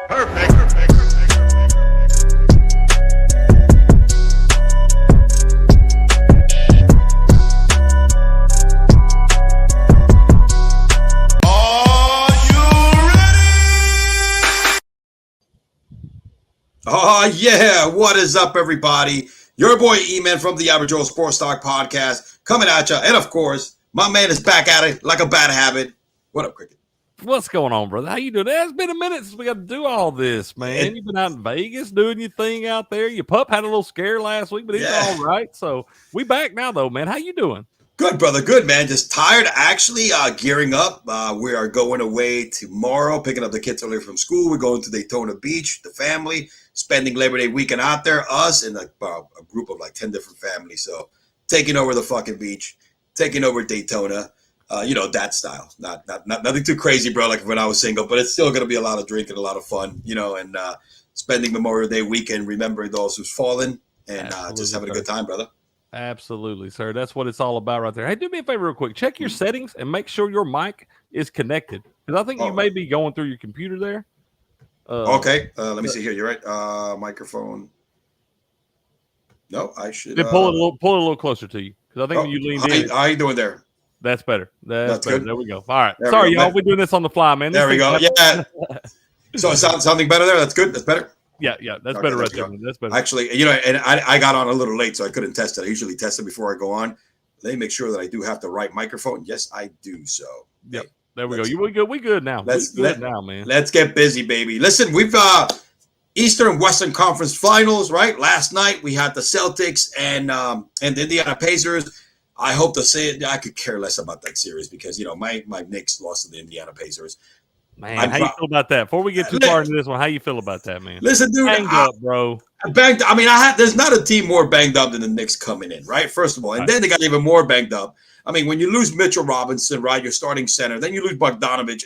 Perfect. Oh, yeah. What is up, everybody? Your boy E-Man from the Average Joe Sports Talk Podcast coming at you. And, of course, my man is back at it like a bad habit. What up, Cricket? What's going on, brother? How you doing? It's been a minute since we got to do all this, man. You've been out in Vegas doing your thing out there. Your pup had a little scare last week, but he's all right. So we back now, though, man. How you doing? Good, brother. Good, man. Just tired, actually, gearing up. We are going away tomorrow, picking up the kids early from school. We're going to Daytona Beach, the family, spending Labor Day weekend out there, us and a group of like 10 different families. So taking over the fucking beach, taking over Daytona, that style. Not nothing too crazy, bro, like when I was single, but it's still going to be a lot of drinking, a lot of fun, and spending Memorial Day weekend, remembering those who's fallen and just having a good time, brother. Absolutely, sir. That's what it's all about right there. Hey, do me a favor real quick. Check your settings and make sure your mic is connected. Because I think you may be going through your computer there. Okay. Let me see here. You're right. Microphone. No, I should. Pull it a little closer to you. Because I think when you leaned in. How you doing there? That's better. That's better. Good. There we go. All right. There Sorry, y'all. We're doing this on the fly, man. There we go. Yeah. So it sounds something better there. That's good. That's better. Yeah. That's better right there. That's better. Actually, and I got on a little late, so I couldn't test it. I usually test it before I go on. Let me make sure that I do have the right microphone. Yes, I do. So. Yep. There we go. We good now. Now, man. Let's get busy, baby. Listen, we've Eastern and Western Conference Finals, right? Last night we had the Celtics and the Indiana Pacers. I hope to say it. I could care less about that series because my Knicks lost to the Indiana Pacers. Man, how you feel about that? Before we get too far into this one, how you feel about that, man? Listen, dude, banged up, bro. Banged. I mean, there's not a team more banged up than the Knicks coming in, right? First of all, and then they got even more banged up. I mean, when you lose Mitchell Robinson, right, your starting center, then you lose Bogdanovich,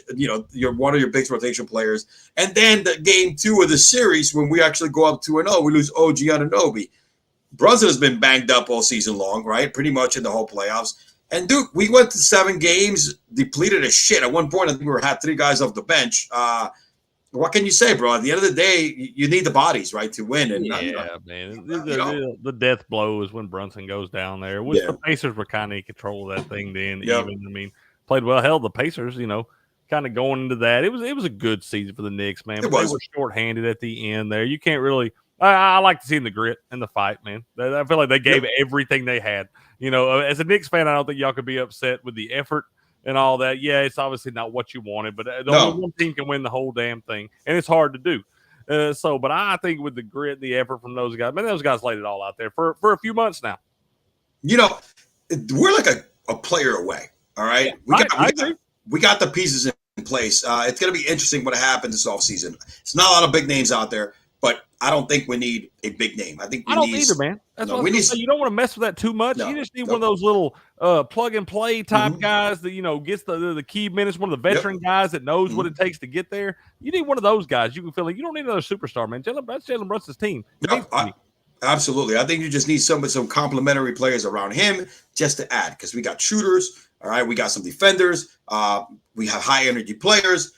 you're one of your big rotation players, and then the game 2 of the series when we actually go up 2-0, we lose OG Anunoby. Brunson has been banged up all season long, right? Pretty much in the whole playoffs. And Duke, we went to 7 games, depleted as shit. At one point, I think we had 3 guys off the bench. What can you say, bro? At the end of the day, you need the bodies, right, to win. And man, the death blow is when Brunson goes down there. Which the Pacers were kind of in control of that thing then. Yep. Even, I mean, played well. Hell, the Pacers, kind of going into that. It was a good season for the Knicks, man. But they were shorthanded at the end there. You can't really. I like to see the grit and the fight, man. I feel like they gave everything they had. As a Knicks fan, I don't think y'all could be upset with the effort and all that. Yeah, it's obviously not what you wanted, but only one team can win the whole damn thing, and it's hard to do. But I think with the grit, the effort from those guys, man, those guys laid it all out there for a few months now. We're like a player away. All right, we got the pieces in place. It's going to be interesting what happens this offseason. It's not a lot of big names out there. But I don't think we need a big name. I think we don't either, man. That's what you don't want to mess with that too much. You just need one of those little plug and play type guys that gets the key minutes. One of the veteran guys that knows what it takes to get there. You need one of those guys. You can feel like you don't need another superstar, man. That's Jalen Brunson's team. Absolutely. I think you just need some complementary players around him just to add because we got shooters. All right, we got some defenders. We have high energy players.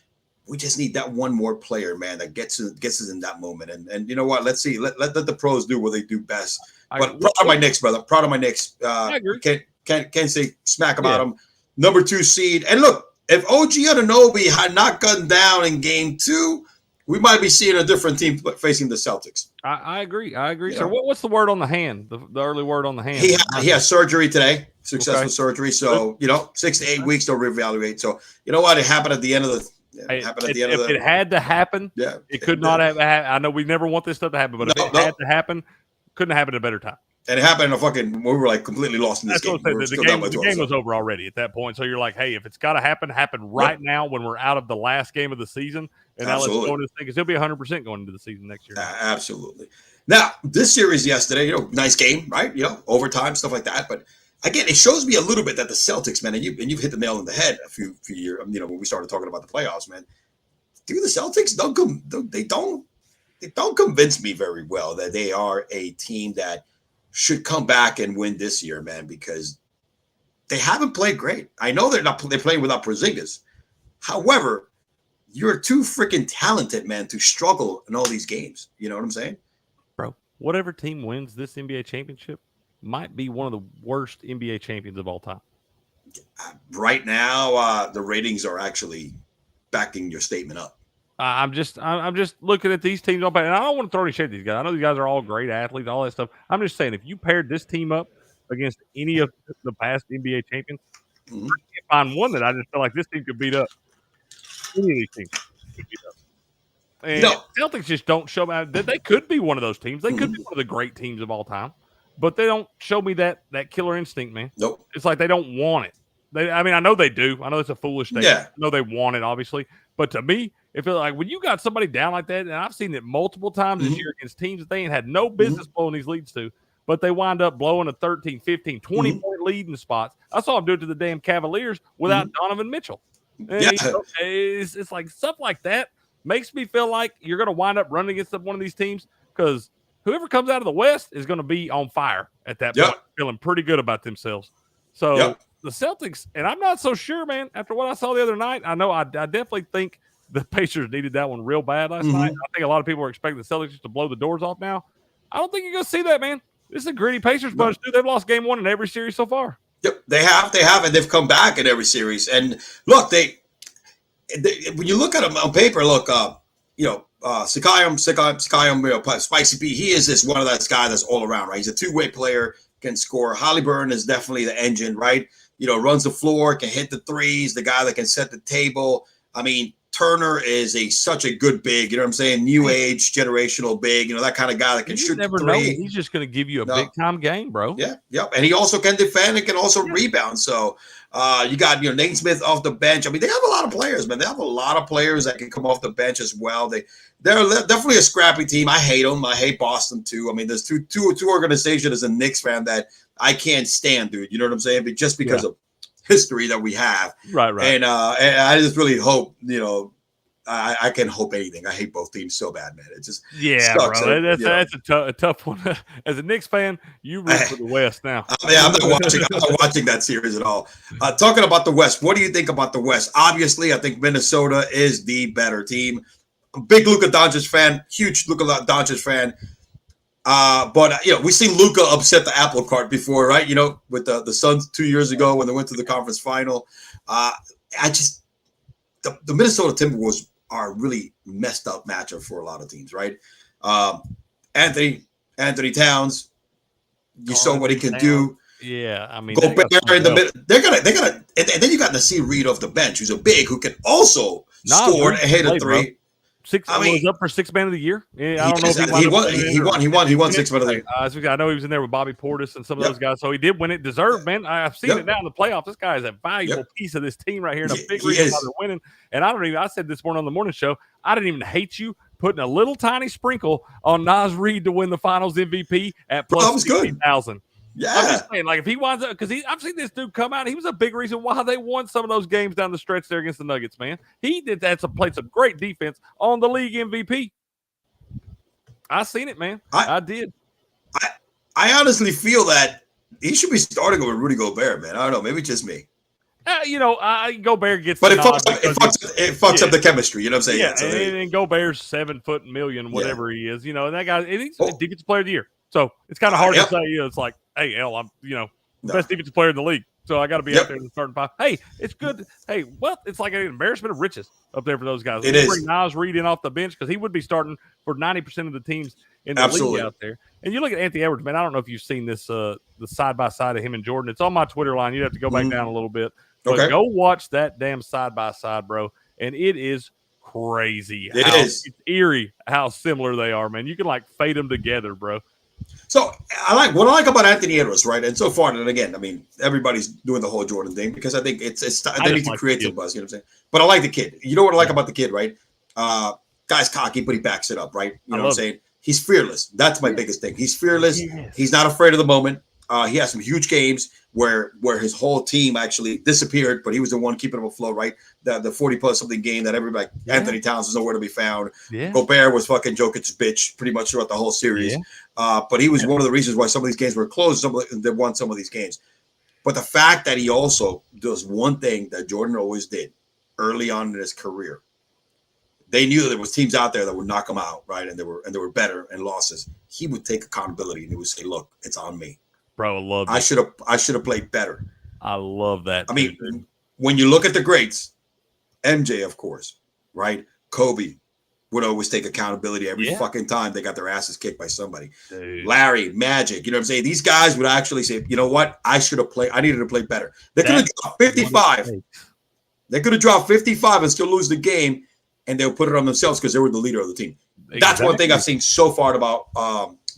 We just need that one more player, man, that gets us in that moment. And you know what? Let's see. Let the pros do what they do best. But proud of my Knicks, brother. Proud of my Knicks. I agree. Can't say smack about them. Number 2 seed. And look, if OG Anunoby had not gone down in game 2, we might be seeing a different team facing the Celtics. I agree. So what's the word on the hand? The early word on the hand? He has surgery today. Successful surgery. So 6 to 8 weeks they'll reevaluate. So you know what? It happened at the end of the. If it had to happen, it could not have happened. I know we never want this stuff to happen, but if it had to happen, couldn't have happened at a better time. And it happened in we were like completely lost in this game. The game was over already at that point. So you're like, hey, if it's got to happen right now when we're out of the last game of the season. And now let's go into this thing because he'll be 100% going into the season next year. Absolutely. Now, this series yesterday, nice game, right? Overtime, stuff like that. But again, it shows me a little bit that the Celtics, man, and you've hit the nail on the head a few years, when we started talking about the playoffs, man. Dude, the Celtics don't convince me very well that they are a team that should come back and win this year, man, because they haven't played great. I know they're playing without Porzingis. However, you're too freaking talented, man, to struggle in all these games. You know what I'm saying? Bro, whatever team wins this NBA championship might be one of the worst NBA champions of all time. Right now, the ratings are actually backing your statement up. I'm just looking at these teams on paper, and I don't want to throw any shade at these guys. I know these guys are all great athletes, all that stuff. I'm just saying, if you paired this team up against any of the past NBA champions, I can't find one that I just feel like this team could beat up. Any of these teams could beat up. And Celtics just don't show me that they could be one of those teams. They could be one of the great teams of all time, but they don't show me that killer instinct, man. Nope. It's like they don't want it. I know they do. I know it's a foolish thing. Yeah. I know they want it, obviously. But to me, it feels like when you got somebody down like that, and I've seen it multiple times this year against teams that they ain't had no business blowing these leads to, but they wind up blowing a 13, 15, 20-point lead in spots. I saw them do it to the damn Cavaliers without Donovan Mitchell. Yeah. It's like stuff like that makes me feel like you're going to wind up running against one of these teams because whoever comes out of the West is going to be on fire at that point, feeling pretty good about themselves. So the Celtics, and I'm not so sure, man, after what I saw the other night, I know I definitely think the Pacers needed that one real bad last night. I think a lot of people are expecting the Celtics just to blow the doors off now. I don't think you're going to see that, man. This is a gritty Pacers bunch, dude. They've lost game one in every series so far. Yep, they have, and they've come back in every series. And look, they when you look at them on paper, look, Sikayam, Spicy P, he is one of that guy that's all around, right? He's a two-way player, can score. Halliburton is definitely the engine, right? Runs the floor, can hit the threes, the guy that can set the table. I mean, Turner is such a good big, you know what I'm saying? New age, generational big, that kind of guy that can shoot the three. He's just going to give you a big-time game, bro. Yeah, yep. And he also can defend and can also rebound. So you got, Nate Smith off the bench. I mean, they have a lot of players, man. They have a lot of players that can come off the bench as well. They're definitely a scrappy team. I hate them. I hate Boston, too. I mean, there's two organizations as a Knicks fan that I can't stand, dude. You know what I'm saying? But just because of history that we have. Right. And I just really hope, I can hope anything. I hate both teams so bad, man. It just sucks. Bro. That's a tough one. As a Knicks fan, you root for the West now. I'm not watching that series at all. Talking about the West, what do you think about the West? Obviously, I think Minnesota is the better team. I'm a big Luka Doncic fan, huge Luka Doncic fan. But we've seen Luka upset the apple cart before, right? With the Suns 2 years ago when they went to the conference final. The Minnesota Timberwolves are a really messed up matchup for a lot of teams, right? Anthony Towns, you saw what he can do. Yeah, I mean, Gobert in the middle. They're gonna, and then you got Nasir Reed off the bench, who's a big who can also score and hit a three. Bro. Was up for Sixth Man of the Year. I don't know if he won Sixth Man of the Year. I know he was in there with Bobby Portis and some of those guys, so he did win it. Deserved, man. I've seen it now in the playoffs. This guy is a valuable piece of this team right here, and a big reason why they're winning. And I said this morning on the morning show, I didn't even hate you putting a little tiny sprinkle on Nas Reed to win the Finals MVP at plus 60,000. Yeah, I'm just saying, like if he winds up, because I've seen this dude come out. He was a big reason why they won some of those games down the stretch there against the Nuggets. Man, he did that. Played some great defense on the league MVP. I seen it, man. I did. I honestly feel that he should be starting with Rudy Gobert, man. I don't know, maybe just me. Gobert gets, but it fucks up the chemistry. You know what I'm saying? Yeah, so and Gobert's 7 foot million, whatever he is. And that guy, and he's defensive player of the year. So it's kind of hard to say. It's like, hey, I'm best defensive player in the league, so I got to be out there in the starting five. Hey, it's good. Hey, well, it's like an embarrassment of riches up there for those guys. It is. Bring Nas Reed in off the bench because he would be starting for 90% of the teams in the league out there. And you look at Anthony Edwards, man. I don't know if you've seen this the side by side of him and Jordan. It's on my Twitter line. You'd have to go back down a little bit, but go watch that damn side by side, bro. And it is crazy. It's eerie how similar they are, man. You can fade them together, bro. So what I like about Anthony Edwards, right? And so far, and again, I mean, everybody's doing the whole Jordan thing because I think they need to create some buzz. You know what I'm saying? But I like the kid. You know what I like about the kid, right? Guy's cocky, but he backs it up, right? You know what I'm saying? He's fearless. That's my biggest thing. He's fearless. He's not afraid of the moment. He has some huge games where his whole team actually disappeared, but he was the one keeping them afloat, right? The 40+ something game that everybody, Anthony Towns was nowhere to be found. Yeah. Gobert was fucking Jokic's bitch pretty much throughout the whole series. Yeah. But he was one of the reasons why some of these games were closed. They won some of these games. But the fact that he also does one thing that Jordan always did early on in his career, they knew there was teams out there that would knock him out, right? And they were better and losses. He would take accountability and he would say, "Look, it's on me, bro. I love. I should have played better." I love that. I mean, when you look at the greats, MJ, of course, right? Kobe would always take accountability every fucking time they got their asses kicked by somebody. Dude. Larry, Magic, you know what I'm saying? These guys would actually say, "You know what? I needed to play better." They could have dropped 55. They could have dropped 55 and still lose the game, and they'll put it on themselves because they were the leader of the team. Exactly. That's one thing I've seen so far about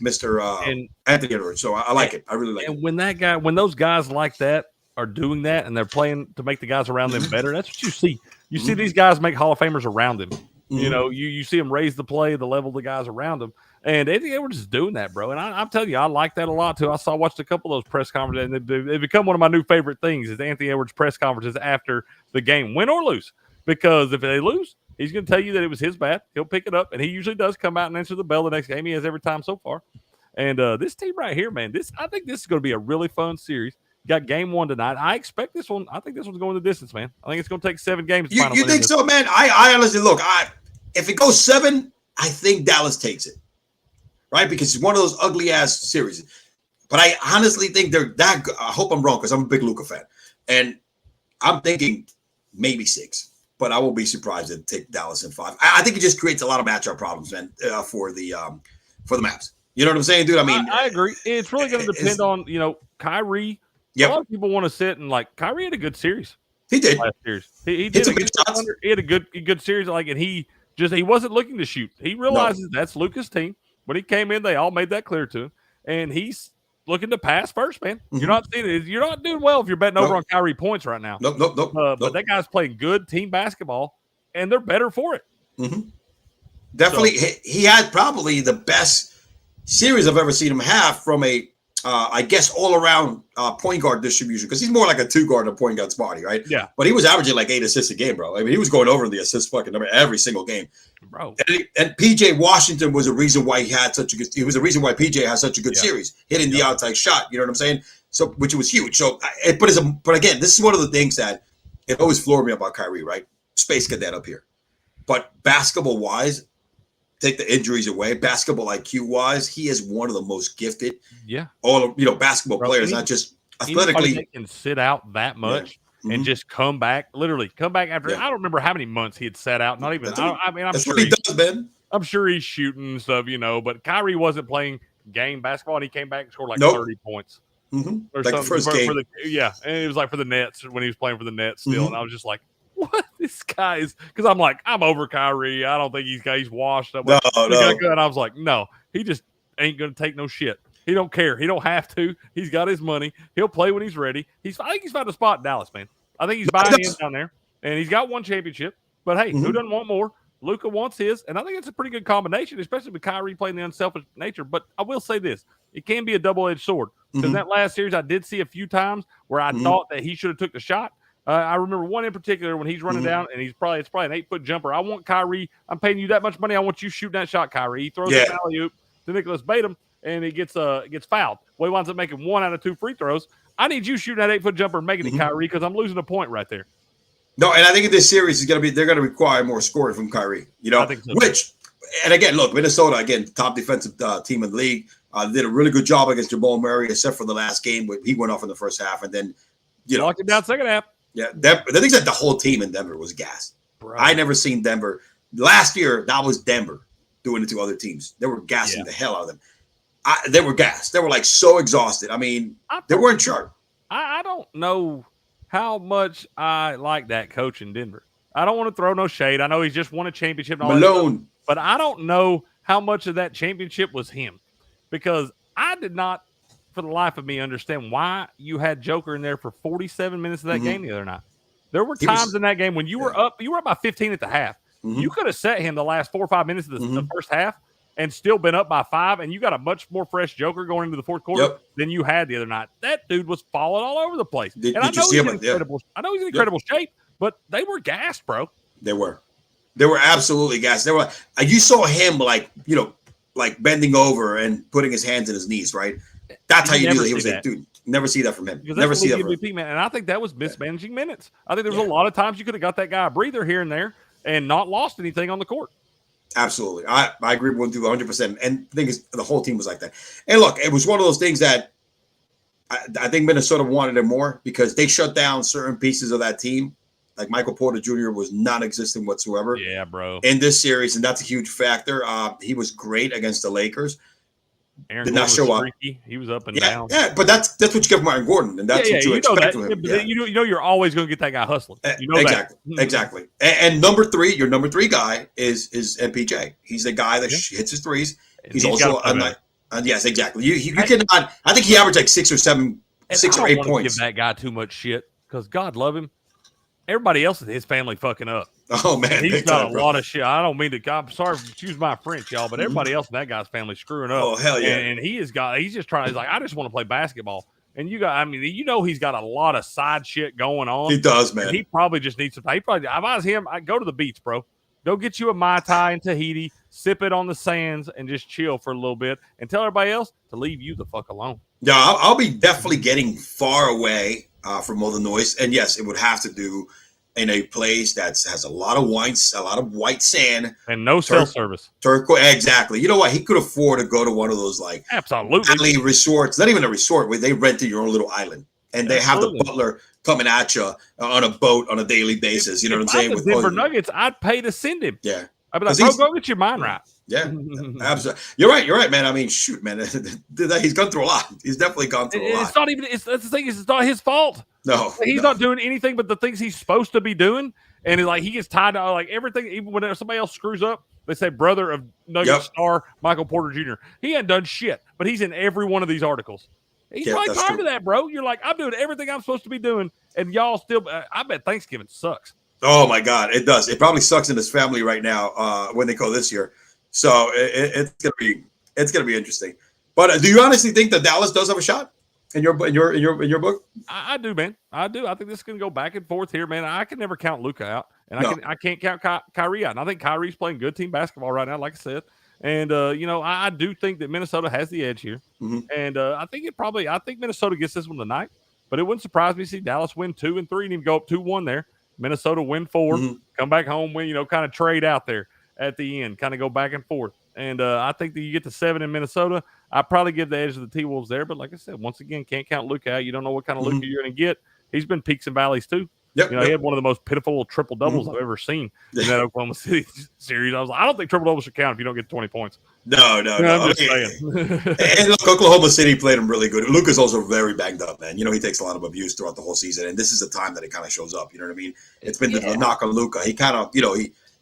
Mr. Anthony Edwards. So I like it. I really like it. And when those guys like that are doing that and they're playing to make the guys around them better, that's what you see. You see these guys make Hall of Famers around them. You know, you see them raise the play, the level of the guys around them. And Anthony Edwards is doing that, bro. And I'm telling you, I like that a lot, too. I watched a couple of those press conferences, and they've become one of my new favorite things is Anthony Edwards' press conferences after the game, win or lose. Because if they lose, he's going to tell you that it was his bad. He'll pick it up, and he usually does come out and answer the bell the next game. He has every time so far. And this team right here, man, I think this is going to be a really fun series. Got game 1 tonight. I expect this one. I think this one's going the distance, man. I think it's going to take 7 games. You think so, man? I honestly look. If it goes 7, I think Dallas takes it, right? Because it's one of those ugly ass series. But I honestly think they're that good. I hope I'm wrong because I'm a big Luka fan, and I'm thinking maybe 6. But I won't be surprised to take Dallas in 5. I think it just creates a lot of matchup problems, man, for the Maps. You know what I'm saying, dude? I mean, I agree. It's really going to depend on Kyrie. Yep. A lot of people want to sit and Kyrie had a good series. He did. Last series. He did. He had a good series. And he wasn't looking to shoot. He realizes that's Luka's team. When he came in, they all made that clear to him, and he's looking to pass first, man. Mm-hmm. You're not seeing it. You're not doing well if you're betting over on Kyrie points right now. Nope. But that guy's playing good team basketball, and they're better for it. Mm-hmm. Definitely, he had probably the best series I've ever seen him have from a. I guess all around point guard distribution because he's more like a 2-guard than a point guard spotty, right? Yeah. But he was averaging like 8 assists a game, bro. I mean, he was going over the assist fucking number every single game, bro. And PJ Washington was a reason why he had such a good. He was a reason why PJ had such a good series, hitting the outside shot. You know what I'm saying? So, which was huge. So, but again, this is one of the things that it always floored me about Kyrie, right? Space cadet up here, but basketball wise. Take the injuries away. Basketball IQ wise, he is one of the most gifted. Yeah, basketball players, not just athletically. That can sit out that much and just come back. Literally, come back after. I don't remember how many months he had sat out. Not even. I'm sure he does, man. I'm sure he's shooting and stuff, But Kyrie wasn't playing game basketball, and he came back and scored 30 points. Mm-hmm. Or like something the first game. And it was for the Nets when he was playing for the Nets still, and I was just like. What this guy is? Because I'm over Kyrie. I don't think he's washed up. No. And I was like, no, he just ain't gonna take no shit. He don't care. He don't have to. He's got his money. He'll play when he's ready. I think he's found a spot in Dallas, man. I think he's buying in down there, and he's got 1 championship. But hey, who doesn't want more? Luka wants his, and I think it's a pretty good combination, especially with Kyrie playing the unselfish nature. But I will say this: it can be a double-edged sword. Because that last series, I did see a few times where I thought that he should have took the shot. I remember one in particular when he's running down and it's probably an 8-foot jumper. I want Kyrie. I'm paying you that much money. I want you shooting that shot, Kyrie. He throws an alley-oop to Nicholas Batum and he gets fouled. Well, he winds up making 1 out of 2 free throws. I need you shooting that 8-foot jumper and making it, Kyrie, because I'm losing a point right there. No, and I think in this series they're going to require more scoring from Kyrie. I think so. And again, look, Minnesota again, top defensive team in the league, did a really good job against Jamal Murray, except for the last game where he went off in the first half, and then locked him down second half. Yeah, the thing that the whole team in Denver was gassed. Bro. I never seen Denver. Last year, that was Denver doing it to other teams. They were gassing the hell out of them. They were gassed. They were so exhausted. I mean, they weren't sharp. I don't know how much I like that coach in Denver. I don't want to throw no shade. I know he's just won a championship. And all Malone. But I don't know how much of that championship was him. Because I did not, for the life of me, understand why you had Joker in there for 47 minutes of that game the other night. There were times in that game when you were up by 15 at the half. You could have set him the last 4 or 5 minutes of the first half and still been up by 5, and you got a much more fresh Joker going into the fourth quarter than you had the other night. That dude was falling all over the place. I know he's in incredible shape, but they were gassed, bro. They were absolutely gassed. They were. You saw him bending over and putting his hands in his knees, right? That's how you knew that he was a dude. Never see that from him. Never see that from him. Man. And I think that was mismanaging minutes. I think there was a lot of times you could have got that guy a breather here and there. and not lost anything on the court. Absolutely. I agree with you 100%. And the thing is, the whole team was like that. And look, it was one of those things that I think Minnesota wanted it more because they shut down certain pieces of that team. Like Michael Porter Jr. was non-existent whatsoever. Yeah, bro. In this series, and that's a huge factor. He was great against the Lakers. Aaron Did Gordon not show up. Freaky. He was up and down. Yeah, but that's what you get from Aaron Gordon, and that's what you expect from him. You know you're always going to get that guy hustling. You know exactly. And number 3, your number 3 guy is MPJ. He's the guy that hits his threes. He's also yes, exactly. You cannot. I think he averaged like 6 or 8 points. Give that guy too much shit because God love him. Everybody else in his family fucking up. Oh man, he's got a lot of shit. I don't mean to. I'm sorry, excuse my French, y'all, but everybody else in that guy's family screwing up. Oh hell yeah! And he's just trying. He's like, I just want to play basketball. And he's got a lot of side shit going on. He does, man. And he probably just needs some. If I was him, I'd go to the beach, bro. Go get you a Mai Tai in Tahiti, sip it on the sands, and just chill for a little bit, and tell everybody else to leave you the fuck alone. Yeah, I'll be definitely getting far away from all the noise, and yes, it would have to do in a place that has a lot of white sand, and no cell service. Turquoise, exactly. You know what? He could afford to go to one of those like absolutely resorts. Not even a resort where they rented your own little island, and they have the butler coming at you on a boat on a daily basis. You know what I'm saying? With Denver Nuggets, I'd pay to send him. Yeah, I'd be like, bro, go get your mind right. Yeah, absolutely. You're right, man. I mean, shoot, man. He's gone through a lot. He's definitely gone through a lot. It's not even. That's the thing. It's not his fault. No, he's not doing anything but the things he's supposed to be doing, and like he gets tied to like everything. Even when somebody else screws up, they say brother of Nugget star Michael Porter Jr. He hadn't done shit, but he's in every one of these articles. He's probably tired of that, bro. You're like, I'm doing everything I'm supposed to be doing, and y'all still. I bet Thanksgiving sucks. Oh my God, it does. It probably sucks in his family right now when they go this year. So it's gonna be interesting. But do you honestly think that Dallas does have a shot in your book? I do, man. I do. I think this is gonna go back and forth here, man. I can never count Luka out, and I can't count Kyrie out. And I think Kyrie's playing good team basketball right now, like I said. And I do think that Minnesota has the edge here, and I think Minnesota gets this one tonight. But it wouldn't surprise me to see Dallas win 2 and 3 and even go up 2-1 there. Minnesota win 4, come back home, win. Kind of trade out there at the end, kind of go back and forth. And I think that you get to 7 in Minnesota. I probably give the edge to the T-Wolves there. But like I said, once again, can't count Luka out. You don't know what kind of Luka you're going to get. He's been peaks and valleys too. He had one of the most pitiful triple-doubles I've ever seen in that Oklahoma City series. I was like, I don't think triple-doubles should count if you don't get 20 points. No. I'm just saying. And look, Oklahoma City played him really good. Luka's also very banged up, man. He takes a lot of abuse throughout the whole season. And this is the time that it kind of shows up. You know what I mean? It's been the knock on Luka. He kind of,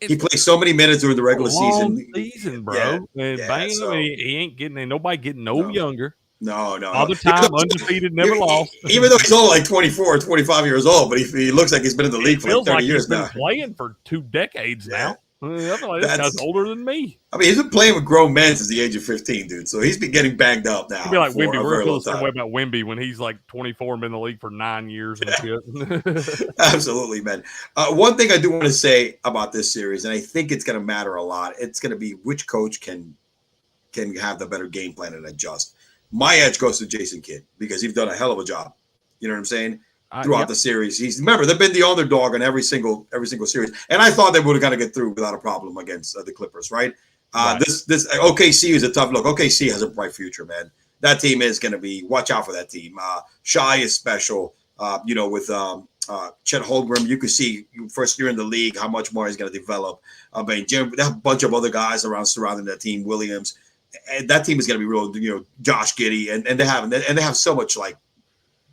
he plays so many minutes during the regular season, bro. He ain't getting nobody getting no younger. No. All the time, undefeated, never lost. Even though he's only like 24 or 25 years old, but he looks like he's been in the league for like 30 years now. He's been playing for 2 decades now. I feel like this guy's older than me. I mean, he's been playing with grown men since the age of 15, dude. So he's been getting banged up now. He'll be like Wemby. We're feeling the same way about Wemby when he's like 24 and been in the league for 9 years and shit. Absolutely, man. One thing I do want to say about this series, and I think it's going to matter a lot, it's going to be which coach can have the better game plan and adjust. My edge goes to Jason Kidd because he's done a hell of a job. You know what I'm saying? Throughout the series, remember they've been the underdog in every single series, and I thought they would have got to get through without a problem against the Clippers, right? This OKC is a tough look. OKC has a bright future, man. That team is going to be. Watch out for that team. Shai is special. With Chet Holmgren, you could see first year in the league how much more he's going to develop. I mean, they have a bunch of other guys surrounding that team. Williams, and that team is going to be real. Josh Giddey, and they have so much like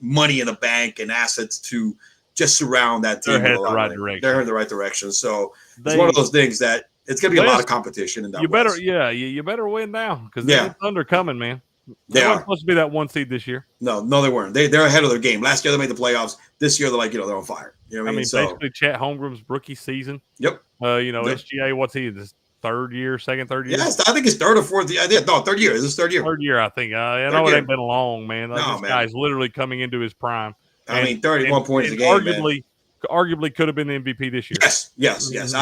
money in the bank and assets to just surround that team. They're in the right direction. So it's one of those things that it's going to be a lot of competition. In that you better win now because the Thunder coming, man. They weren't supposed to be that 1 seed this year. No, they weren't. They're ahead of their game. Last year they made the playoffs. This year they're like, they're on fire. You know what I mean? Basically Chet Holmgren's rookie season. Yep. SGA, what's he? This third year? Yes, I think it's third or fourth. Third year. This is third year. Third year, I think. I know it ain't been long, man. This guy's literally coming into his prime. 31 points a game, arguably could have been the MVP this year. Yes.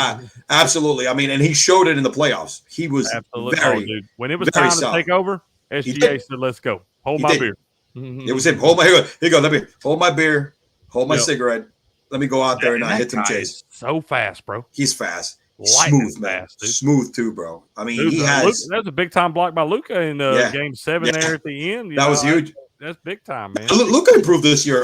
Absolutely. I mean, and he showed it in the playoffs. He was dude. When it was time to take over, SGA said, "Let's go. Hold my beer." It was him. Here you go. Let me hold my beer. Hold my cigarette. Let me go out there and that hit some guy Chase. is so fast, bro. He's fast. Lightning Smooth, man. fast, dude. Smooth too, bro. I mean, Dude, he has. That was a big time block by Luka in Game 7 there at the end. That was huge. That's big time, man. Luka improved this year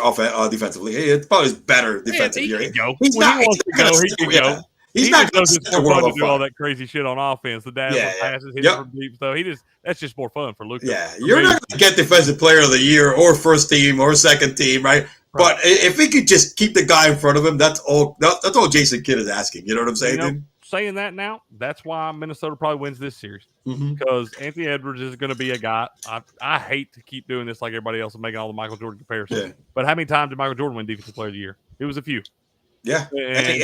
defensively. It's probably his better defensive year. He can go. He's when not. he wants to go, he can go. He's not going to set the world on fire. Do all that crazy shit on offense. The dazzle passes, hitting from deep. So that's just more fun for Luka. Yeah, you're not going to get defensive player of the year or first team or second team, right? But if he could just keep the guy in front of him, that's all Jason Kidd is asking. You know what I'm saying, dude? Saying that now, that's why Minnesota probably wins this series. Because Anthony Edwards is going to be a guy. I hate to keep doing this like everybody else and making all the Michael Jordan comparisons. Yeah. But how many times did Michael Jordan win Defensive Player of the Year? It was a few. Yeah, and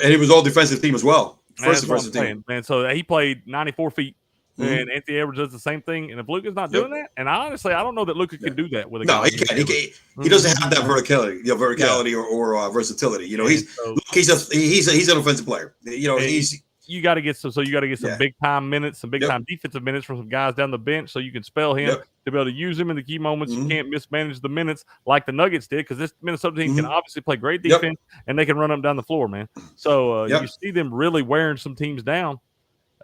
he was all defensive team as well. First defensive team. And so he played 94 feet. And Anthony Edwards does the same thing. And if Luka's not doing that, and honestly, I don't know that Luka can do that with a guy. No, he can't. He doesn't have that verticality, or versatility. You know, he's an offensive player. You know, you got to get some big time minutes, some big time defensive minutes from some guys down the bench, so you can spell him to be able to use him in the key moments. You can't mismanage the minutes like the Nuggets did, because this Minnesota team can obviously play great defense and they can run them down the floor, man. So you see them really wearing some teams down.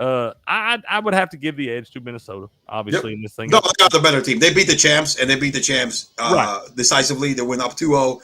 I would have to give the edge to Minnesota, obviously, in this thing. No, they got the better team. They beat the champs, and they beat the champs decisively. They went up 2-0.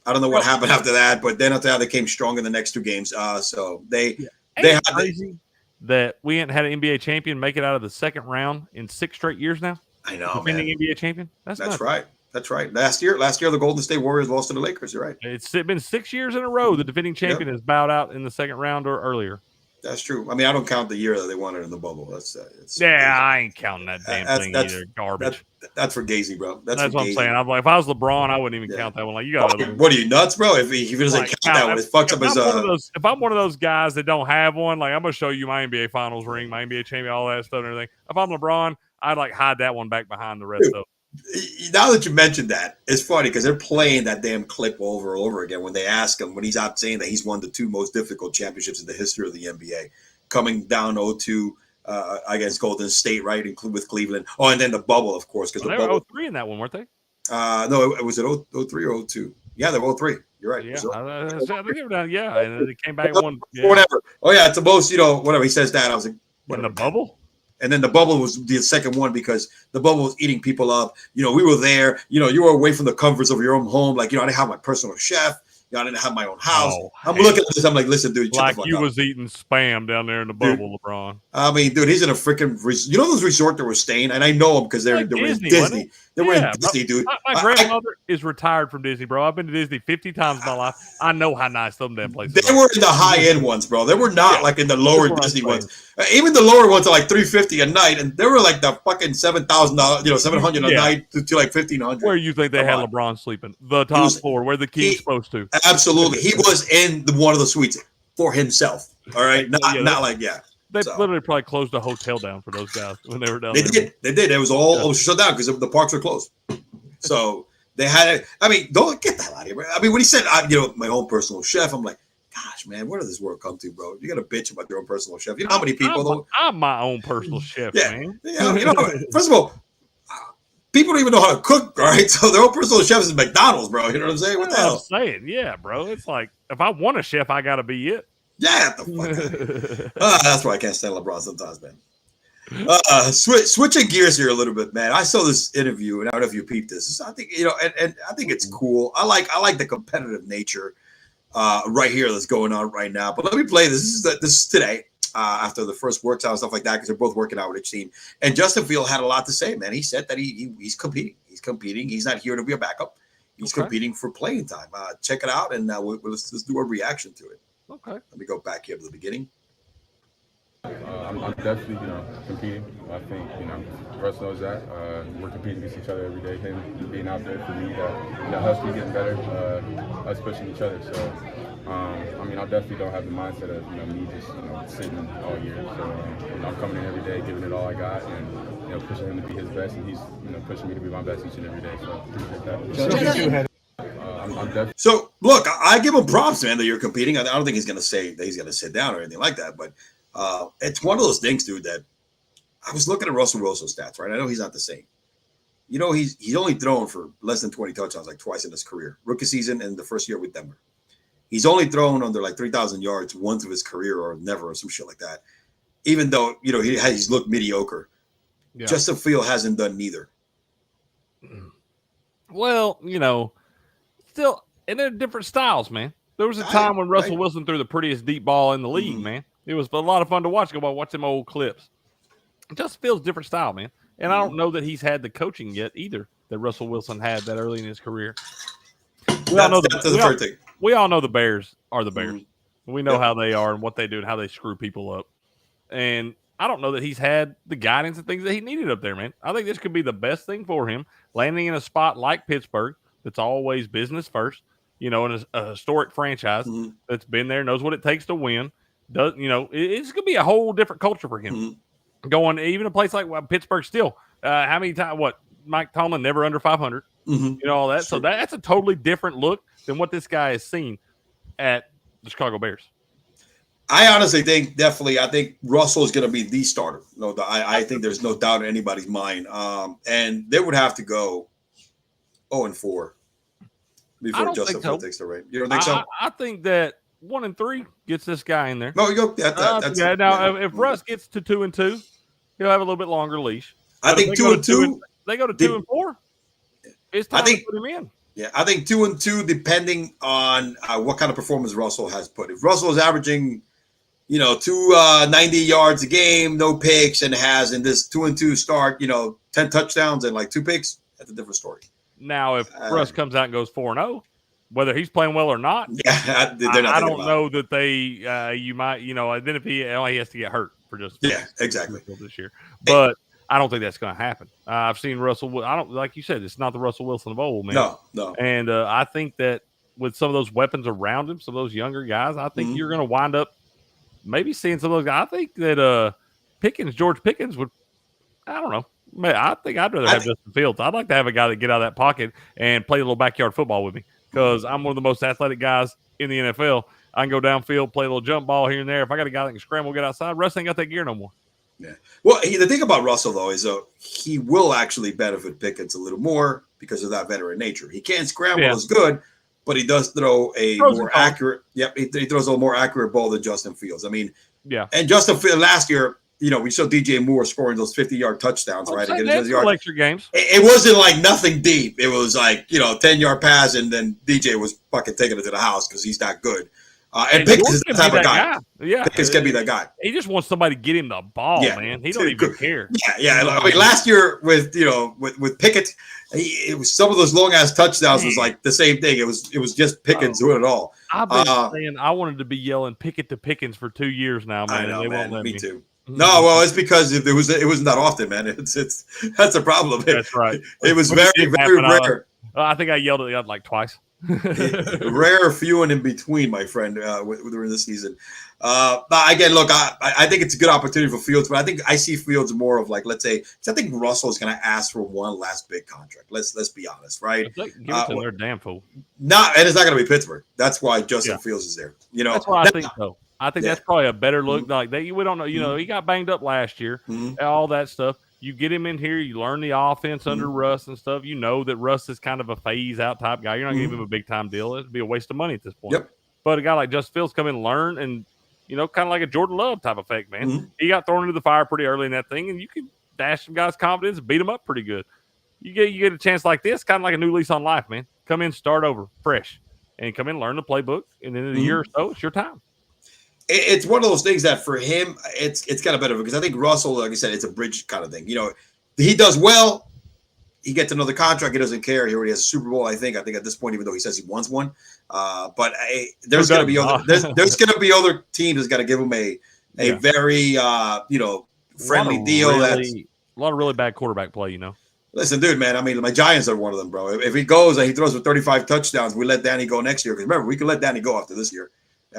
I don't know what happened after that, but then after that, they came strong in the next two games. So they had crazy that we hadn't had an NBA champion make it out of the second round in 6 straight years now. I know, defending NBA champion. That's right. That's right. Last year, the Golden State Warriors lost to the Lakers. You're right. It's been 6 years in a row the defending champion has bowed out in the second round or earlier. That's true. I mean, I don't count the year that they won it in the bubble. I ain't counting that damn thing either. Garbage. That's for Gazy, bro. That's what I'm saying. I'm like, if I was LeBron, I wouldn't even count that one. Like, you got. What are you nuts, bro? If he doesn't count that one, it fucks up his. If I'm one of those guys that don't have one, like, I'm gonna show you my NBA Finals ring, my NBA champion, all that stuff and everything. If I'm LeBron, I'd like hide that one back behind the rest of them. Now that you mentioned that, it's funny because they're playing that damn clip over and over again when they ask him, when he's out saying that he's won the 2 most difficult championships in the history of the NBA, coming down 0-2 against Golden State, right, include with Cleveland. Oh, and then the bubble, of course, because they were 0-3 in that one, weren't they? No, it was 0-3 or 0-2. Yeah, they were 0-3. You're right. Yeah, I think they were down. Yeah, and they came back and won. Yeah. Whatever. Oh yeah, it's the most. Whatever he says that. I was like, in the bubble. And then the bubble was the second one because the bubble was eating people up. We were there. You were away from the comforts of your own home. Like, I didn't have my personal chef. I didn't have my own house. I'm looking at this. I'm like, listen, dude. Like you was eating spam down there in the bubble, LeBron. I mean, dude, he's in a freaking. Those resorts that we're staying, and I know them because they're in Disney. They were in Disney, dude. My grandmother is retired from Disney, bro. I've been to Disney 50 times in my life. I know how nice some damn places. They were in the high end ones, bro. They were not like in the lower Disney ones. Even the lower ones are like $350 a night, and they were like the fucking $7,000, $700 a night to like $1,500. Where you think they had LeBron sleeping? The top floor, where the king's supposed to. Absolutely, he was in one of the suites for himself. All right, not like They literally probably closed a hotel down for those guys when they were down there. They did. It was all shut down because the parks were closed. So they had it. I mean, don't get the hell out of here, bro. I mean, when he said, my own personal chef, I'm like, gosh, man, where did this world come to, bro? You got to bitch about your own personal chef. You know how many people? I'm my own personal chef, man. Yeah, first of all, people don't even know how to cook, all right? So their own personal chef is McDonald's, bro. You know what I'm saying? What the hell? I'm saying, yeah, bro. It's like, if I want a chef, I got to be it. Yeah, the fuck. That's why I can't stand LeBron sometimes, man. Switching gears here a little bit, man. I saw this interview, and I don't know if you peeped this. I think and I think it's cool. I like the competitive nature right here that's going on right now. But let me play this. This is today after the first workout and stuff like that because they're both working out with each team. And Justin Fields had a lot to say, man. He said that he's competing. He's competing. He's not here to be a backup. He's competing for playing time. Check it out, and let's do a reaction to it. Okay. Let me go back here to the beginning. I'm definitely, competing. I think, Russ knows that. We're competing against each other every day. Him being out there for me, helps me getting better, us pushing each other. So, I definitely don't have the mindset of, me just, sitting all year. So, I'm coming in every day, giving it all I got, and, pushing him to be his best, and he's, pushing me to be my best each and every day. So, appreciate that. So look, I give him props, man, that you're competing. I don't think he's going to say that he's going to sit down or anything like that. But it's one of those things, dude, that I was looking at Russell Wilson's stats, right? I know he's not the same. He's only thrown for less than 20 touchdowns like twice in his career. Rookie season and the first year with Denver. He's only thrown under like 3,000 yards once of his career, or never, or some shit like that. Even though he's looked mediocre. Yeah. Justin Fields hasn't done neither. Well, still, and they're different styles, man. There was a time when Russell Wilson threw the prettiest deep ball in the league, man. It was a lot of fun to watch. Go watch them old clips. Justin Fields, different style, man. And I don't know that he's had the coaching yet either that Russell Wilson had that early in his career. We all know the Bears are the Bears. We know how they are and what they do and how they screw people up. And I don't know that he's had the guidance and things that he needed up there, man. I think this could be the best thing for him, landing in a spot like Pittsburgh that's always business first, in a historic franchise that's been there, knows what it takes to win. It's going to be a whole different culture for him. Going even a place like Pittsburgh still. How many times, Mike Tomlin never under 500, all that. So that's a totally different look than what this guy has seen at the Chicago Bears. I honestly think I think Russell is going to be the starter. No, I think there's no doubt in anybody's mind. And they would have to go 0-4 before Justin Fields takes the reign. You don't think so? I think that 1-3 gets this guy in there. No, you go. That's now, if Russ gets to 2-2, he'll have a little bit longer leash. I think 2-2. They go to 2-4. It's time to put him in. Yeah, I think 2-2, depending on what kind of performance Russell has put. If Russell is averaging, 290 yards a game, no picks, and has in this 2-2 start, 10 touchdowns and like 2 picks, that's a different story. Now, if Russ comes out and goes 4-0, whether he's playing well or not, I don't know that they. You might, then if he has to get hurt for just exactly this year, but I don't think that's going to happen. I've seen Russell. I don't like you said. It's not the Russell Wilson of old, man. No. And I think that with some of those weapons around him, some of those younger guys, I think you're going to wind up maybe seeing some of those guys. I think that George Pickens would. I don't know. Man, I think I'd rather have Justin Fields. I'd like to have a guy that get out of that pocket and play a little backyard football with me because I'm one of the most athletic guys in the NFL. I can go downfield, play a little jump ball here and there. If I got a guy that can scramble, get outside, Russ ain't got that gear no more. Yeah. Well, the thing about Russell, though, is he will actually benefit Pickens a little more because of that veteran nature. He can't scramble as good, but he does throw more accurate. Yep, he throws a more accurate ball than Justin Fields. I mean, and Justin Fields last year, we saw DJ Moore scoring those 50-yard touchdowns, right? Against extra games. It wasn't like nothing deep. It was like 10-yard pass, and then DJ was fucking taking it to the house because he's that good. And Pickens is the type of guy. Yeah, Pickens can be that guy. He just wants somebody to get him the ball, man. He don't even care. Yeah. I mean, last year with Pickett, it was some of those long ass touchdowns was like the same thing. It was just Pickens doing it all. I've been saying I wanted to be yelling Pickett to Pickens for 2 years now, man. I know, man. Me too. No, well, it's because it wasn't that often, man. It's that's a problem. That's right. It was very, very rare. I think I yelled at it like twice. Rare, few and in between, my friend, during the season. But again, look, I think it's a good opportunity for Fields, but I think I see Fields more of like, let's say, I think Russell is going to ask for one last big contract. Let's be honest, right? Give it to their damn fool. And it's not going to be Pittsburgh. That's why Justin Fields is there. That's what I think, though. I think that's probably a better look. Like we don't know. He got banged up last year, all that stuff. You get him in here, you learn the offense under Russ and stuff. You know that Russ is kind of a phase-out type guy. You're not going to give him a big-time deal. It'd be a waste of money at this point. Yep. But a guy like Justin Fields come in and learn and, kind of like a Jordan Love type effect, man. He got thrown into the fire pretty early in that thing, and you can dash some guys' confidence and beat them up pretty good. You get a chance like this, kind of like a new lease on life, man. Come in, start over, fresh, and come in, learn the playbook, and then in a year or so, it's your time. It's one of those things that for him, it's kind of better because I think Russell, like I said, it's a bridge kind of thing. He does well. He gets another contract. He doesn't care. He already has a Super Bowl. I think at this point, even though he says he wants one, but there's going to be other there's going to be other teams that's got to give him a very friendly deal. That's a lot of really bad quarterback play. Listen, dude, man. I mean, my Giants are one of them, bro. If he goes and he throws for 35 touchdowns, we let Danny go next year. Because remember, we can let Danny go after this year.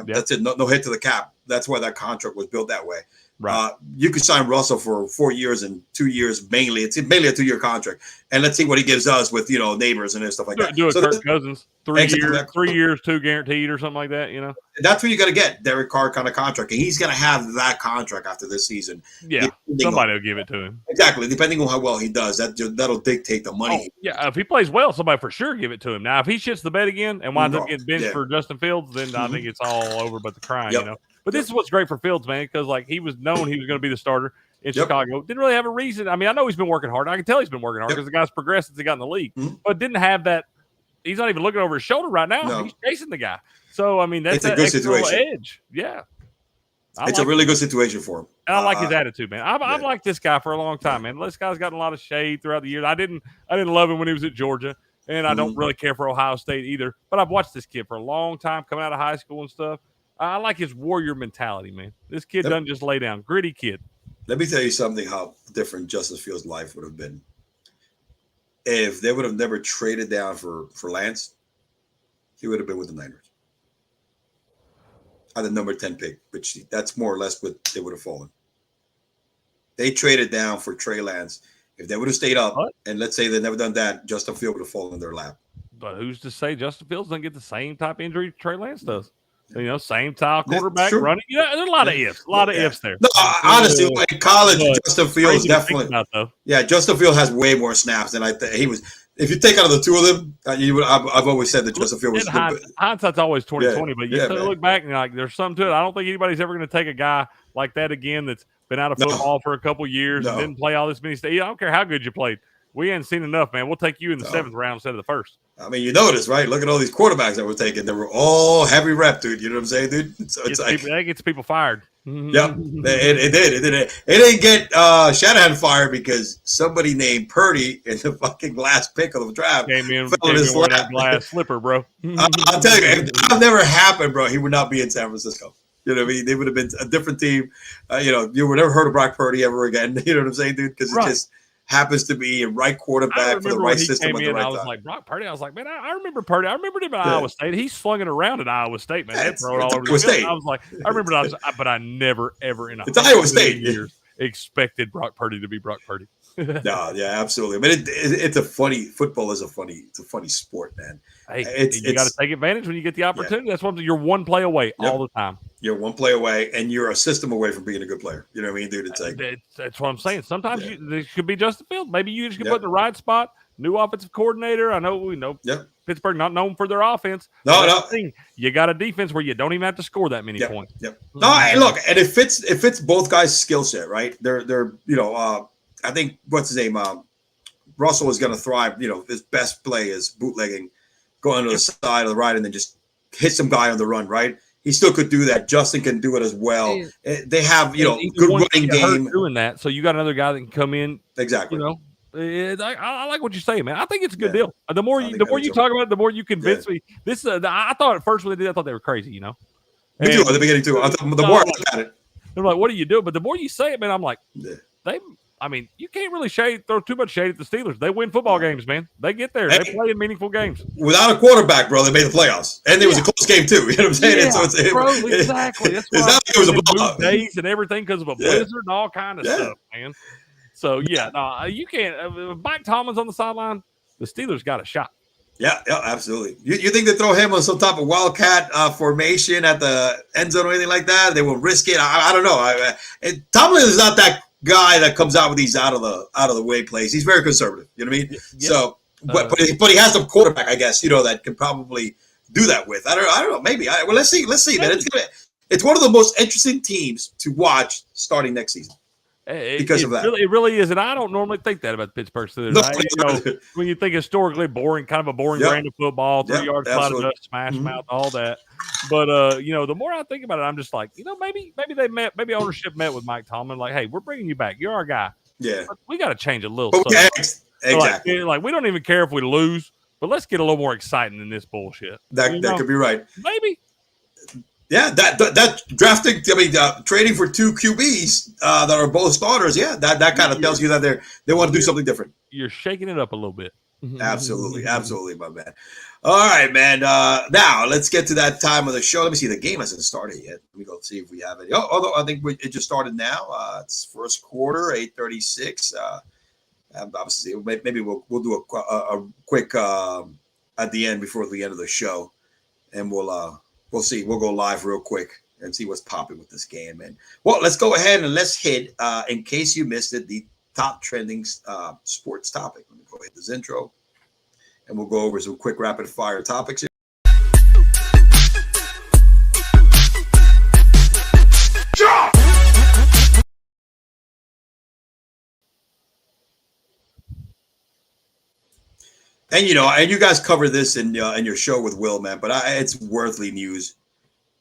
That's it. No hit to the cap. That's why that contract was built that way. Right. You could sign Russell for 4 years and 2 years mainly. It's mainly a 2-year contract, and let's see what he gives us with neighbors and stuff like that. Do a Kirk Cousins 3 years, 3 years, 2 guaranteed or something like that. That's what you got to get, Derek Carr kind of contract, and he's going to have that contract after this season. Yeah, somebody will give it to him. Exactly, depending on how well he does, that'll dictate the money. Yeah, if he plays well, somebody for sure give it to him. Now, if he shits the bed again and winds up getting benched for Justin Fields, then I think it's all over but the crying. But this is what's great for Fields, man, because he was known he was going to be the starter in Chicago. Didn't really have a reason. I mean, I know he's been working hard. I can tell he's been working hard because the guy's progressed since he got in the league. But didn't have that. He's not even looking over his shoulder right now. No. He's chasing the guy. So, I mean, that's a good situation. Edge. Yeah. It's a really good situation for him. And I like his attitude, man. I've liked this guy for a long time, man. This guy's gotten a lot of shade throughout the years. I didn't love him when he was at Georgia, and I don't really care for Ohio State either. But I've watched this kid for a long time coming out of high school and stuff. I like his warrior mentality, man. This kid doesn't just lay down. Gritty kid. Let me tell you something, how different Justin Fields' life would have been. If they would have never traded down for Lance, he would have been with the Niners. At the number 10 pick, which that's more or less what they would have fallen. They traded down for Trey Lance. If they would have stayed up, and let's say they never done that, Justin Fields would have fallen in their lap. But who's to say Justin Fields doesn't get the same type of injury Trey Lance does? Same style quarterback running. There's a lot of ifs. A lot of ifs there. No, honestly, in college, Justin Fields definitely. Justin Fields has way more snaps than I think he was. If you take out of the two of them, I've always said that Justin Fields was. Hindsight's always 20/20, but you look back and there's something to it. I don't think anybody's ever going to take a guy like that again that's been out of football for a couple years and didn't play all this many stages. I don't care how good you played. We hadn't seen enough, man. We'll take you in the 7th round instead of the 1st. I mean, you notice, right? Look at all these quarterbacks that were taken. They were all heavy rep, dude. You know what I'm saying, dude? So that gets people fired. Yep, it did. It didn't get Shanahan fired because somebody named Purdy in the fucking last pick of the draft came in wearing that glass slipper, bro. I'll tell you, if that never happened, bro, he would not be in San Francisco. You know what I mean? They would have been a different team. You would never heard of Brock Purdy ever again. You know what I'm saying, dude? Because it just happens to be a right quarterback for the right system at the right time. I was like, Brock Purdy. I was like, man, I remember Purdy. I remembered him at Iowa State. He slung it around at Iowa State, man. They throw it all over the field. I was like, I remember but I never, ever in Iowa State years expected Brock Purdy to be Brock Purdy. No, yeah, absolutely. I mean, it's a funny. Football is a funny sport, man. Hey, you got to take advantage when you get the opportunity. Yeah. That's what you're one play away all the time. You're one play away, and you're a system away from being a good player. You know what I mean, dude? It's like that's what I'm saying. Sometimes it could be Justin Fields. Maybe you just get put in the right spot. New offensive coordinator. I know Pittsburgh not known for their offense. No. You got a defense where you don't even have to score that many points. Yep. No, hey, look, and it fits both guys' skill set, right? They're I think what's his name? Russell is going to thrive. His best play is bootlegging, going to the side of the right, and then just hit some guy on the run, right? He still could do that. Justin can do it as well. They have, good running game. Doing that, so you got another guy that can come in. Exactly. I like what you're saying, man. I think it's a good deal. The more you talk about it, the more you convince me. This, I thought at first when they did, I thought they were crazy. Me too. At the beginning too. The more I look at it, they're like, "What do you do?" But the more you say it, man, I'm like, you can't really throw too much shade at the Steelers. They win football games, man. They get there. They play in meaningful games. Without a quarterback, bro, they made the playoffs. And it was a close game, too. You know what I'm saying? Exactly. That's why not like it was a blowout. Days and everything because of a blizzard and all kind of stuff, man. So, you can't. Mike Tomlin's on the sideline, the Steelers got a shot. Yeah, absolutely. You think they throw him on some type of wildcat formation at the end zone or anything like that? They will risk it. I don't know. Tomlin is not that guy that comes out with these out of the way plays. He's very conservative. You know what I mean? Yeah. So, but he has some quarterback, I guess. That can probably do that with. I don't know. Maybe. Let's see, man. It's one of the most interesting teams to watch starting next season. Because of that. It really is. And I don't normally think that about the Pittsburgh Steelers. When you think historically boring, kind of a boring brand of football, 3 yards, cloud of dust, smash mouth, all that. But, the more I think about it, I'm just like, maybe ownership met with Mike Tomlin. Like, hey, we're bringing you back. You're our guy. Yeah. But we got to change a little. Exactly. Like, we don't even care if we lose, but let's get a little more exciting than this bullshit. That could be right. Maybe. Yeah, that drafting. Trading for 2 QBs that are both starters. Yeah, that kind of tells you that they want to do something different. You're shaking it up a little bit. Absolutely, my man. All right, man. Now let's get to that time of the show. Let me see. The game hasn't started yet. Let me go see if we have it. Although I think it just started now. It's first quarter, 8:36. Obviously, maybe we'll do a quick at the end before the end of the show, and we'll see. We'll go live real quick and see what's popping with this game, man. Well, let's go ahead and let's hit. In case you missed it, the top trending sports topic. Let me go hit this intro, and we'll go over some quick rapid fire topics here. And and you guys cover this in your show with Will, man. But it's worthly news.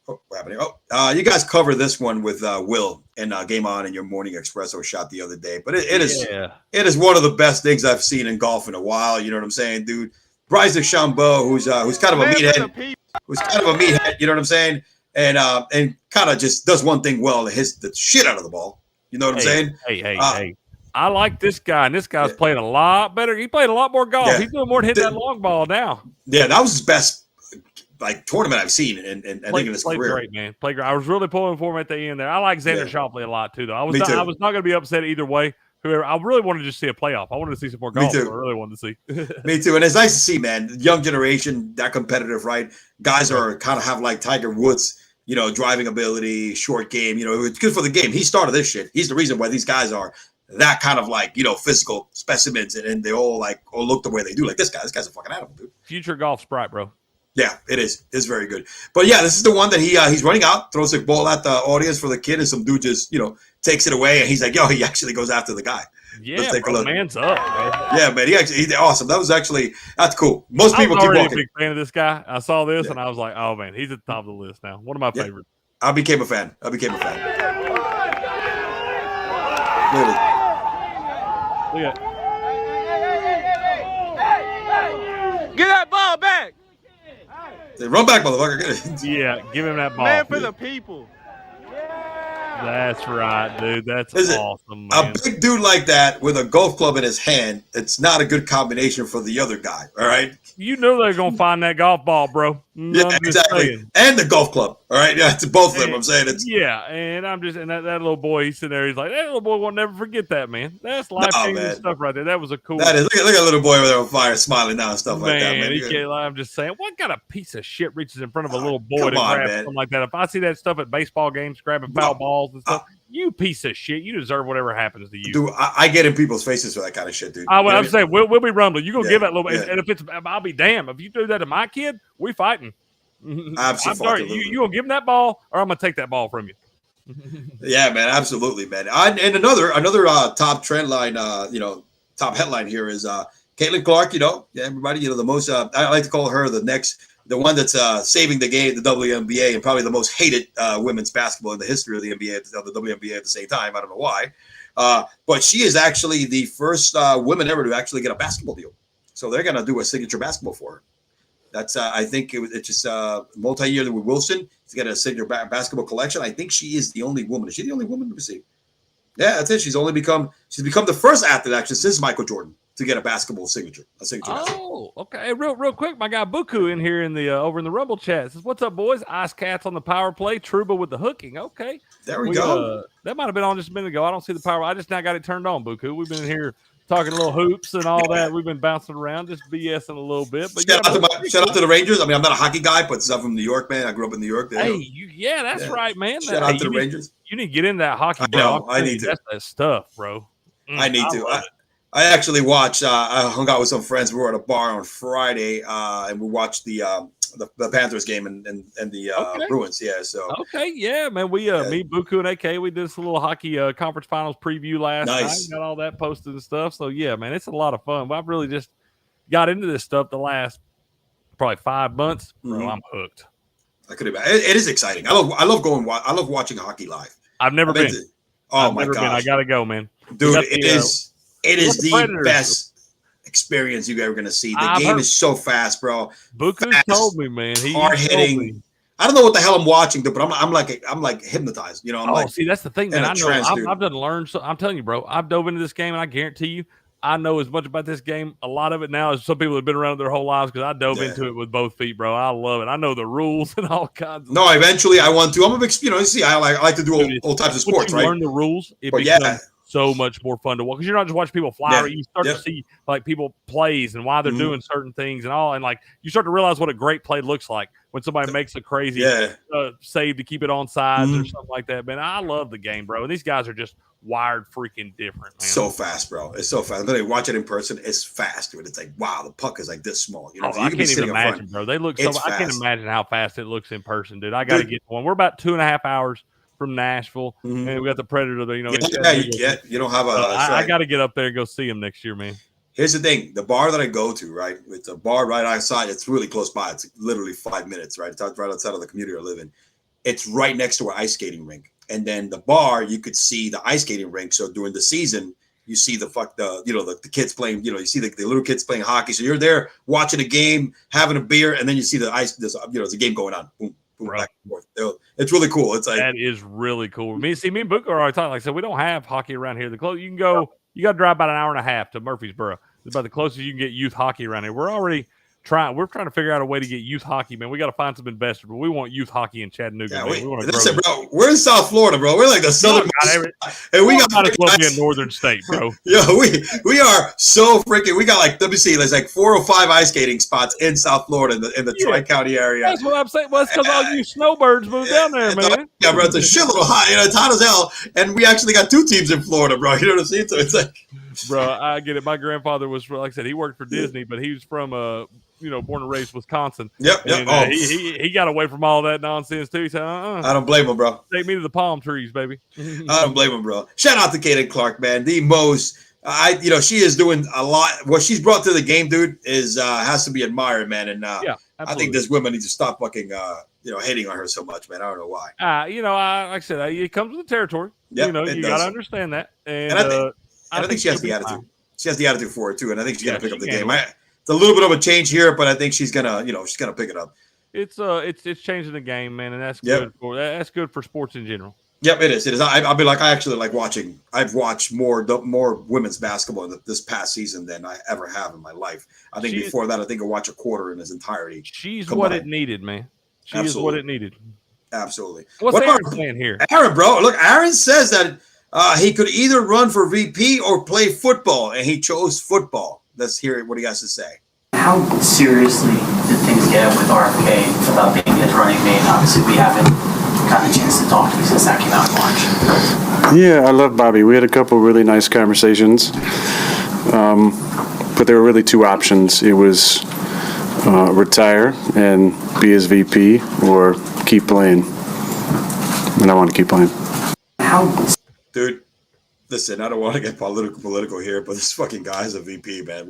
Oh, what happened here? You guys cover this one with Will and Game On in your Morning Espresso shot the other day. But it is one of the best things I've seen in golf in a while. You know what I'm saying, dude? Bryce DeChambeau, who's kind of a meathead, you know what I'm saying? And kind of just does one thing well, hits the shit out of the ball. You know what I'm saying? Hey. I like this guy, and this guy's playing a lot better. He played a lot more golf. He's doing more than hit that long ball now. Yeah, that was his best tournament I've seen, and I think in his career. Great, man. Played great. I was really pulling for him at the end there. I like Xander Schauffele a lot too, though. I was not going to be upset either way. Whoever, I really wanted to just see a playoff. I wanted to see some more golf. I really wanted to see. Me too, and it's nice to see, man. Young generation, that competitive, right? Guys are kind of have like Tiger Woods, driving ability, short game. It's good for the game. He started this shit. He's the reason why these guys are that kind of physical specimens, and they all look the way they do. Like this guy's a fucking animal, dude. Future golf sprite, bro. Yeah, it is. It's very good. But yeah, this is the one that he's running out, throws the ball at the audience for the kid, and some dude just takes it away, and he's like, he actually goes after the guy. Yeah, let's take a look. Man's up, man. Yeah, man, he's awesome. That's cool. Most people keep walking. I was already a big fan of this guy. I saw this and I was like, oh man, he's at the top of the list now. One of my favorites. I became a fan. Literally. Look at Get that ball back. Run back, motherfucker. Get it. Yeah, give him that ball. Man for the people. That's right, dude. That's awesome, man. A big dude like that with a golf club in his hand, it's not a good combination for the other guy, all right? You know they're going to find that golf ball, bro. Yeah, exactly. And the golf club, all right? Yeah, it's both of them. I'm saying it's. Yeah, and I'm just, and that little boy, he's sitting there, he's like, that little boy will never forget that, man. That's life-changing stuff right there. That was a cool. That is. Look at that little boy over there on fire, smiling now and stuff like that, man. He can't lie. I'm just saying, what kind of piece of shit reaches in front of a little boy to grab something like that? If I see that stuff at baseball games, grabbing foul balls and stuff, you piece of shit. You deserve whatever happens to you. Dude, I get in people's faces for that kind of shit, dude. I'm saying, we'll be rumbling. You're going to give that little and if it's, I'll be damned. If you do that to my kid, we fighting. Absolutely. I'm sorry, you gonna give him that ball, or I'm gonna take that ball from you. Yeah, man, absolutely, man. And another top trend line, top headline here is Caitlin Clark. Everybody, the most. I like to call her the one that's saving the game, the WNBA, and probably the most hated women's basketball in the history of the NBA, of the WNBA at the same time. I don't know why, but she is actually the first woman ever to actually get a basketball deal. So they're gonna do a signature basketball for her. That's I think it's just multi-year with Wilson. He's got a signature basketball collection. I think she is the only woman. Is she the only woman? Let me see. Yeah, that's it. She's become the first athlete actually since Michael Jordan to get a basketball signature. Oh, okay. Real quick, my guy Buku in here in the over in the Rumble chat says, "What's up, boys? Ice Cats on the power play. Truba with the hooking. Okay, there we go. That might have been on just a minute ago. I don't see the power. I just now got it turned on. Buku. We've been in here talking a little hoops and all that. We've been bouncing around, just BSing a little bit. But shout out to the Rangers. I mean, I'm not a hockey guy, but I'm from New York, man. I grew up in New York. That's right, man. Shout out to the Rangers. You need to get into that hockey, bro. I need to. That's that stuff, bro. I need to. I actually watched. I hung out with some friends. We were at a bar on Friday, and we watched the Panthers game and the Bruins. Yeah. So man. We me, Buku, and AK, we did this little hockey conference finals preview last night. Got all that posted and stuff. So yeah, man, it's a lot of fun. I've really just got into this stuff the last probably 5 months. Bro, I'm hooked. I could imagine. It is exciting. I love watching hockey live. I've never been. Oh my god! I gotta go, man. Dude, it is the best experience you're ever going to see. The game is so fast, bro. Buku told me, man. Hard hitting. I don't know what the hell I'm watching, but I'm like hypnotized. See, that's the thing, man. I know I've done learned. So I'm telling you, bro. I've dove into this game, and I guarantee you, I know as much about this game, a lot of it now, as some people have been around it their whole lives, because I dove into it with both feet, bro. I love it. I know the rules and all kinds of stuff. Eventually I want to. I'm a big, you see, I like to do all types of sports, right? Learn the rules, it becomes so much more fun to watch, because you're not just watching people fly. You start to see like people plays and why they're doing certain things and all, and like you start to realize what a great play looks like when somebody makes a crazy save to keep it on sides or something like that. Man, I love the game, bro. And these guys are just wired freaking different, man. So fast, bro. It's so fast. When you watch it in person, it's fast, dude. It's like, wow, the puck is like this small. You know, I can't even imagine, bro. They look so. I can't imagine how fast it looks in person, dude. I got to get one. We're about 2.5 hours from Nashville, and we got the Predator there. You know, you don't have a. I got to get up there and go see him next year, man. Here's the thing: the bar that I go to, right? It's a bar right outside. It's really close by. It's literally 5 minutes, right? It's right outside of the community I live in. It's right next to an ice skating rink. And then the bar, you could see the ice skating rink. So during the season, you see the kids playing, you see the little kids playing hockey. So you're there watching a game, having a beer, and then you see the ice, there's a game going on. Boom, boom, back and forth. It's really cool. It's like, that is really cool. Me and Book are already talking. Like I said, we don't have hockey around here. The close you can go, you got to drive about an hour and a half to Murfreesboro. It's about the closest you can get youth hockey around here. We're trying to figure out a way to get youth hockey, man. We got to find some investors, but we want youth hockey in Chattanooga. Yeah, bro, we're in South Florida, bro. We're like the southern, and we got to be a northern state, bro. Yeah, we are so freaking. We got like, let me see, there's like 4 or 5 ice skating spots in South Florida in the Tri-County area. That's what I'm saying. Well, it's because all you snowbirds moved down there, man. Yeah, bro, it's a shit little hot. It's hot as hell, and we actually got 2 teams in Florida, bro. You know what I'm saying? So it's like, bro, I get it. My grandfather was, like I said, he worked for Disney, but he was from born and raised Wisconsin. Yep. And, he got away from all that nonsense too. He said, I don't blame him, bro. Take me to the palm trees, baby. I don't blame him, bro. Shout out to Kaden Clark, man. The most, she is doing a lot. What she's brought to the game, dude, is has to be admired, man. And I think this women need to stop fucking, hating on her so much, man. I don't know why. Like I said, it comes with the territory. Yep, you got to understand that. And I think she has the attitude. She has the attitude for it too, and I think she's gonna pick up the game. It's a little bit of a change here, but I think she's gonna pick it up. It's changing the game, man, and that's good for sports in general. Yep, it is. I'll be like, I actually like watching. I've watched more women's basketball this past season than I ever have in my life. I think before that, I think I watched a quarter in its entirety. She's what it needed, man. She is what it needed. Absolutely. What's Aaron saying here? Aaron, bro, look, Aaron says that he could either run for VP or play football, and he chose football. Let's hear what he has to say. How seriously did things get with RFK about being his running mate? Obviously, we haven't gotten a chance to talk to him since that came out in March. Yeah, I love Bobby. We had a couple really nice conversations, but there were really 2 options. It was retire and be his VP or keep playing, and I want to keep playing. Dude, listen, I don't want to get political here, but this fucking guy's a VP, man.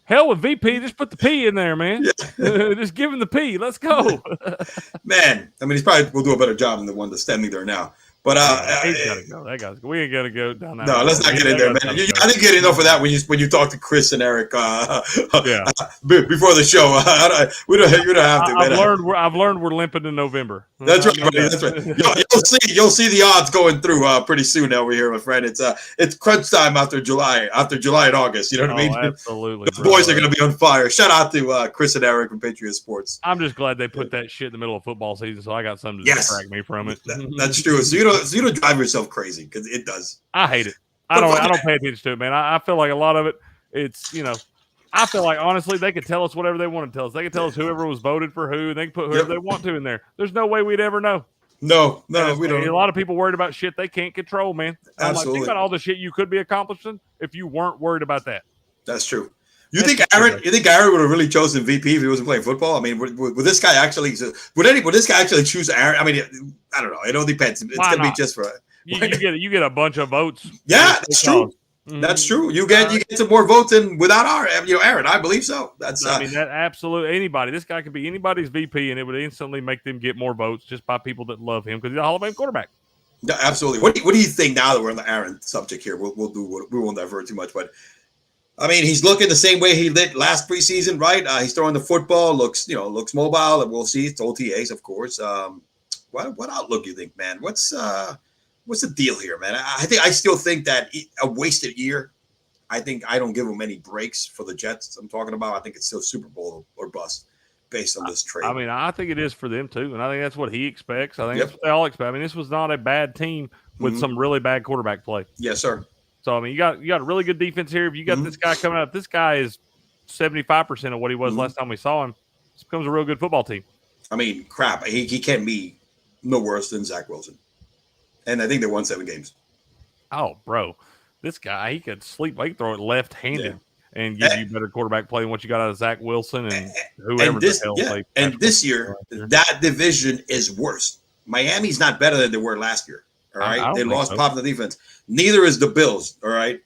Hell with VP, just put the P in there, man. Yeah. Just give him the P. Let's go. Man, I mean, he probably will do a better job than the one that's standing there now. But he's gotta go. That guy's. We ain't gotta go down that. No, let's not get in there, man. I didn't get enough of that when you talk to Chris and Eric. Before the show, you don't have to. I've learned we're limping in November. That's right. That's right. You'll see the odds going through pretty soon over here, my friend. It's crunch time after July and August. You know what I mean? Absolutely. The boys are gonna be on fire. Shout out to Chris and Eric from BetUS Sports. I'm just glad they put that shit in the middle of football season, so I got something to distract me from it. That's true. So you don't drive yourself crazy, because it does. I hate it. I don't pay attention to it, man. I feel like a lot of it, it's I feel like honestly they could tell us whatever they want to tell us. They could tell us whoever was voted for who, and they can put whoever they want to in there. There's no way we'd ever know. No, we don't. A lot of people worried about shit they can't control, man. Absolutely. Think about all the shit you could be accomplishing if you weren't worried about that. That's true. You think Aaron would have really chosen VP if he wasn't playing football? I mean, would this guy actually? Would this guy actually choose Aaron? I mean, I don't know. It all depends. It's going to be just for. You get a bunch of votes. Yeah, that's true. Mm-hmm. That's true. You get some more votes than without Aaron. I believe so. That's. I mean, that absolutely anybody. This guy could be anybody's VP, and it would instantly make them get more votes just by people that love him because he's a Hall of Fame quarterback. Yeah, absolutely. What do you think now that we're on the Aaron subject here? We won't divert too much, but. I mean, he's looking the same way he did last preseason, right? He's throwing the football, looks mobile, and we'll see. It's OTAs, of course. What outlook do you think, man? What's the deal here, man? I still think that a wasted year I think I don't give them any breaks for the Jets I'm talking about. I think it's still Super Bowl or bust based on this trade. I mean, I think it is for them too, and I think that's what he expects. I think that's what they all expect. I mean, this was not a bad team with some really bad quarterback play. Yes, sir. So I mean, you got a really good defense here. If you got this guy coming up, this guy is 75% of what he was last time we saw him. This becomes a real good football team. I mean, crap. He can't be no worse than Zach Wilson, and I think they won 7 games. Oh, bro, this guy he could throw it left-handed and give you better quarterback play than what you got out of Zach Wilson and whoever this, the hell. And this year, that division is worse. Miami's not better than they were last year. All right, they lost pop in the defense. Neither is the Bills. All right,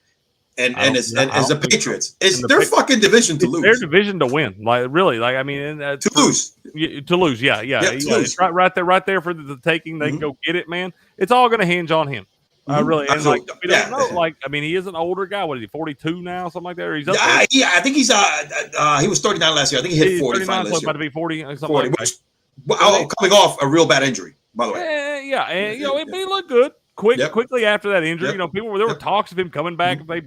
and the Patriots. It's their fucking division to lose. Their division to win. Like really, like I mean, to lose. Yeah. It's right there for the taking. They can go get it, man. It's all going to hinge on him. Really, and like we don't know. Like I mean, he is an older guy. What is he? 42 now, something like that. Or he's up there? Yeah. I think he's he was 39 last year. I think he hit 45 last year. About to be 40. 40. Coming off a real bad injury, by the way. And he looked good. Quickly after that injury, there were talks of him coming back if they,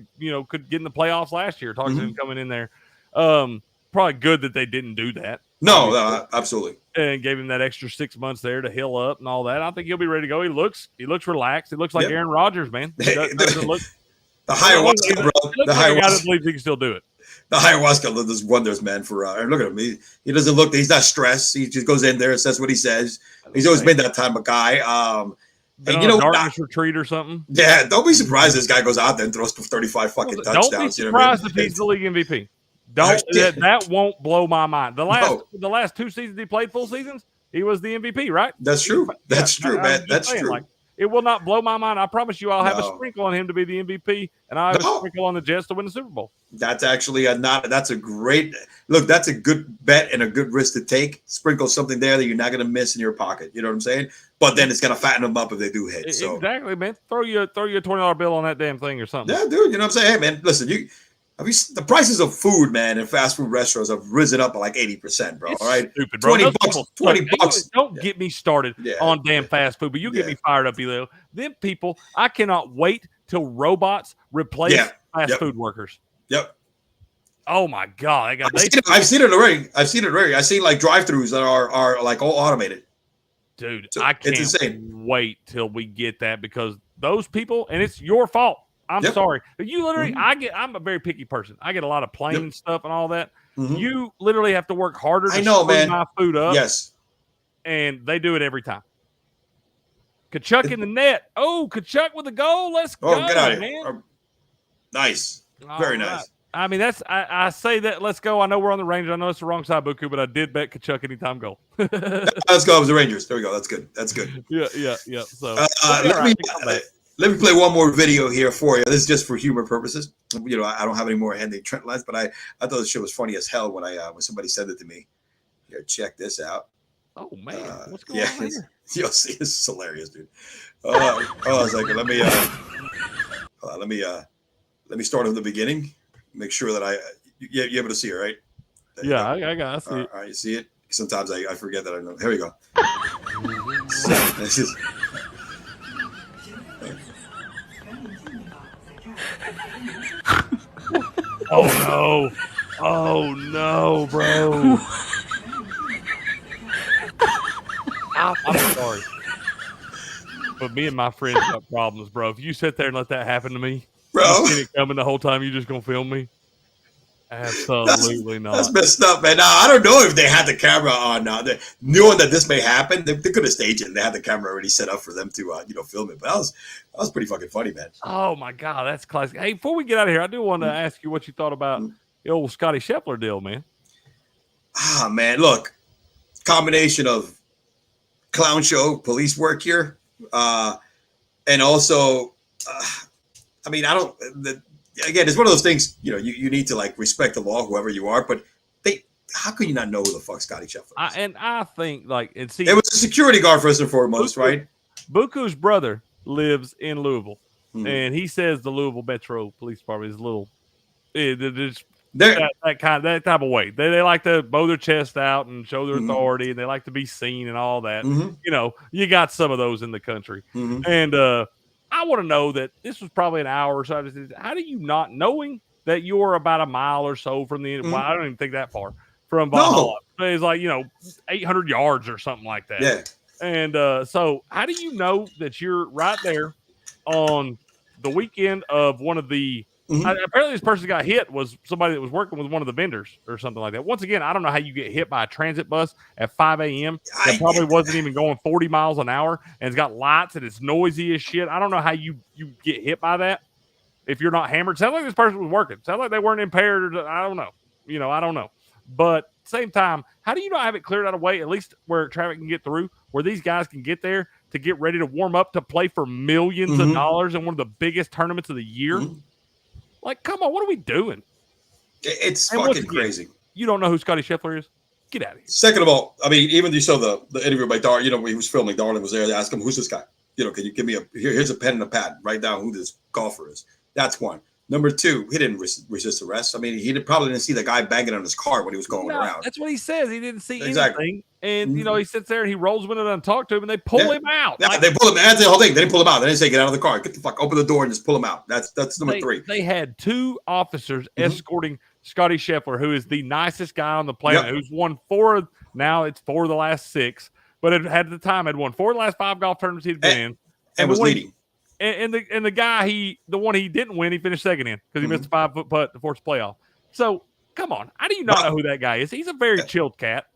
could get in the playoffs last year. Talks of him coming in there. Probably good that they didn't do that. No, absolutely. And gave him that extra 6 months there to heal up and all that. I think he'll be ready to go. He looks relaxed. He looks like Aaron Rodgers, man. He doesn't look the ayahuasca, bro. The ayahuasca. I believe he can still do it. The ayahuasca does wonders, man. For look at him. He doesn't look. He's not stressed. He just goes in there and says what he says. He's always been that type of guy. And darkness retreat or something. Yeah, don't be surprised this guy goes out there and throws for 35 fucking touchdowns. Don't be surprised if he's the league MVP. That won't blow my mind. The last 2 seasons he played full seasons, he was the MVP, right? That's true. That's true, man. That's true. Like, it will not blow my mind. I promise you, I'll have a sprinkle on him to be the MVP, and I'll have a sprinkle on the Jets to win the Super Bowl. That's actually that's a great look. That's a good bet and a good risk to take. Sprinkle something there that you're not going to miss in your pocket. You know what I'm saying? But then it's going to fatten them up if they do hit. So exactly, man. Throw you a $20 bill on that damn thing or something. Yeah, dude. You know what I'm saying? Hey, man, listen, the prices of food, man, in fast food restaurants have risen up by like 80%, bro. It's all right, stupid, bro. $20. Don't get me started on damn fast food, but you get me fired up, Elio. Them people, I cannot wait till robots replace fast food workers. Yep. Oh my god! I've seen it already. I've seen like drive-throughs that are like all automated. Dude, I can't wait till we get that because those people, and it's your fault. I'm sorry. You literally, I'm a very picky person. I get a lot of plain stuff and all that. You literally have to work harder to screw my food up. Yes. And they do it every time. Kachuk in the net. Oh, Kachuk with a goal. Let's go. Get out of here, man. Nice. Very nice. I mean, I say that. Let's go. I know we're on the Rangers. I know it's the wrong side, Buku, but I did bet Kachuk anytime goal. Let's go. It was the Rangers. There we go. That's good. Yeah. So let me play one more video here for you. This is just for humor purposes. I don't have any more handy trend lines, but I thought this shit was funny as hell when somebody said it to me. Here, check this out. Oh man, what's going on here? You'll see, this is hilarious, dude. Hold on a second. Let me start from the beginning. Make sure that you're able to see it, right? I got it. All right, you see it? Sometimes I forget that I know. Here we go. So, this is. Oh no, bro. I'm sorry. But me and my friends got problems, bro. If you sit there and let that happen to me, bro, you seen it coming the whole time, you just gonna film me? Absolutely not. That's messed up, man. Now, I don't know if they had the camera on. Knowing that this may happen, they could have staged it. And they had the camera already set up for them to, film it. But that was pretty fucking funny, man. Oh my god, that's classic. Hey, before we get out of here, I do want to ask you what you thought about the old Scotty Scheffler deal, man. Ah, man, look, combination of clown show, police work here, and also, again, it's one of those things, you need to like respect the law, whoever you are, but how can you not know who the fuck Scotty Scheffler is? I think it was a security guard first and foremost, right? Buku's brother lives in Louisville, and he says the Louisville Metro Police Department is a little, that type of way. They like to bow their chest out and show their authority, and they like to be seen and all that. You got some of those in the country, and I want to know that this was probably an hour or so. How do you not knowing that you're about a mile or so from the well, I don't even think that far from Valhalla. No. It's like, 800 yards or something like that. Yeah. And so how do you know that you're right there on the weekend of one of the apparently this person got hit was somebody that was working with one of the vendors or something like that. Once again, I don't know how you get hit by a transit bus at 5 a.m. that probably wasn't even going 40 miles an hour and it's got lights and it's noisy as shit. I don't know how you get hit by that if you're not hammered. Sounds like this person was working. Sounds like they weren't impaired. Or I don't know. I don't know. But same time, how do you not have it cleared out of the way, at least where traffic can get through, where these guys can get there to get ready to warm up to play for millions of dollars in one of the biggest tournaments of the year? Like, come on, what are we doing? It's fucking crazy. You don't know who Scotty Scheffler is? Get out of here. Second of all, I mean, even you saw the interview by Darling, when he was filming, Darling was there. They asked him, who's this guy? Can you give me here's a pen and a pad. Write down who this golfer is. That's one. Number two, he didn't resist arrest. I mean, probably didn't see the guy banging on his car when he was going around. That's what he says. He didn't see anything. And, he sits there and he rolls window and talk to him and they pull him out. Yeah, they pull him. That's the whole thing. They didn't pull him out. They didn't say, get out of the car. Get the fuck, open the door and just pull him out. That's number three. They had two officers escorting Scotty Scheffler, who is the nicest guy on the planet, who's won now it's 4 of the last 6, but at the time had won 4 of the last 5 golf tournaments he'd been in. And was leading. And the guy the one he didn't win, he finished second in because he missed a 5-foot putt to force playoff. So come on, how do you not know who that guy is? He's a very chilled cat.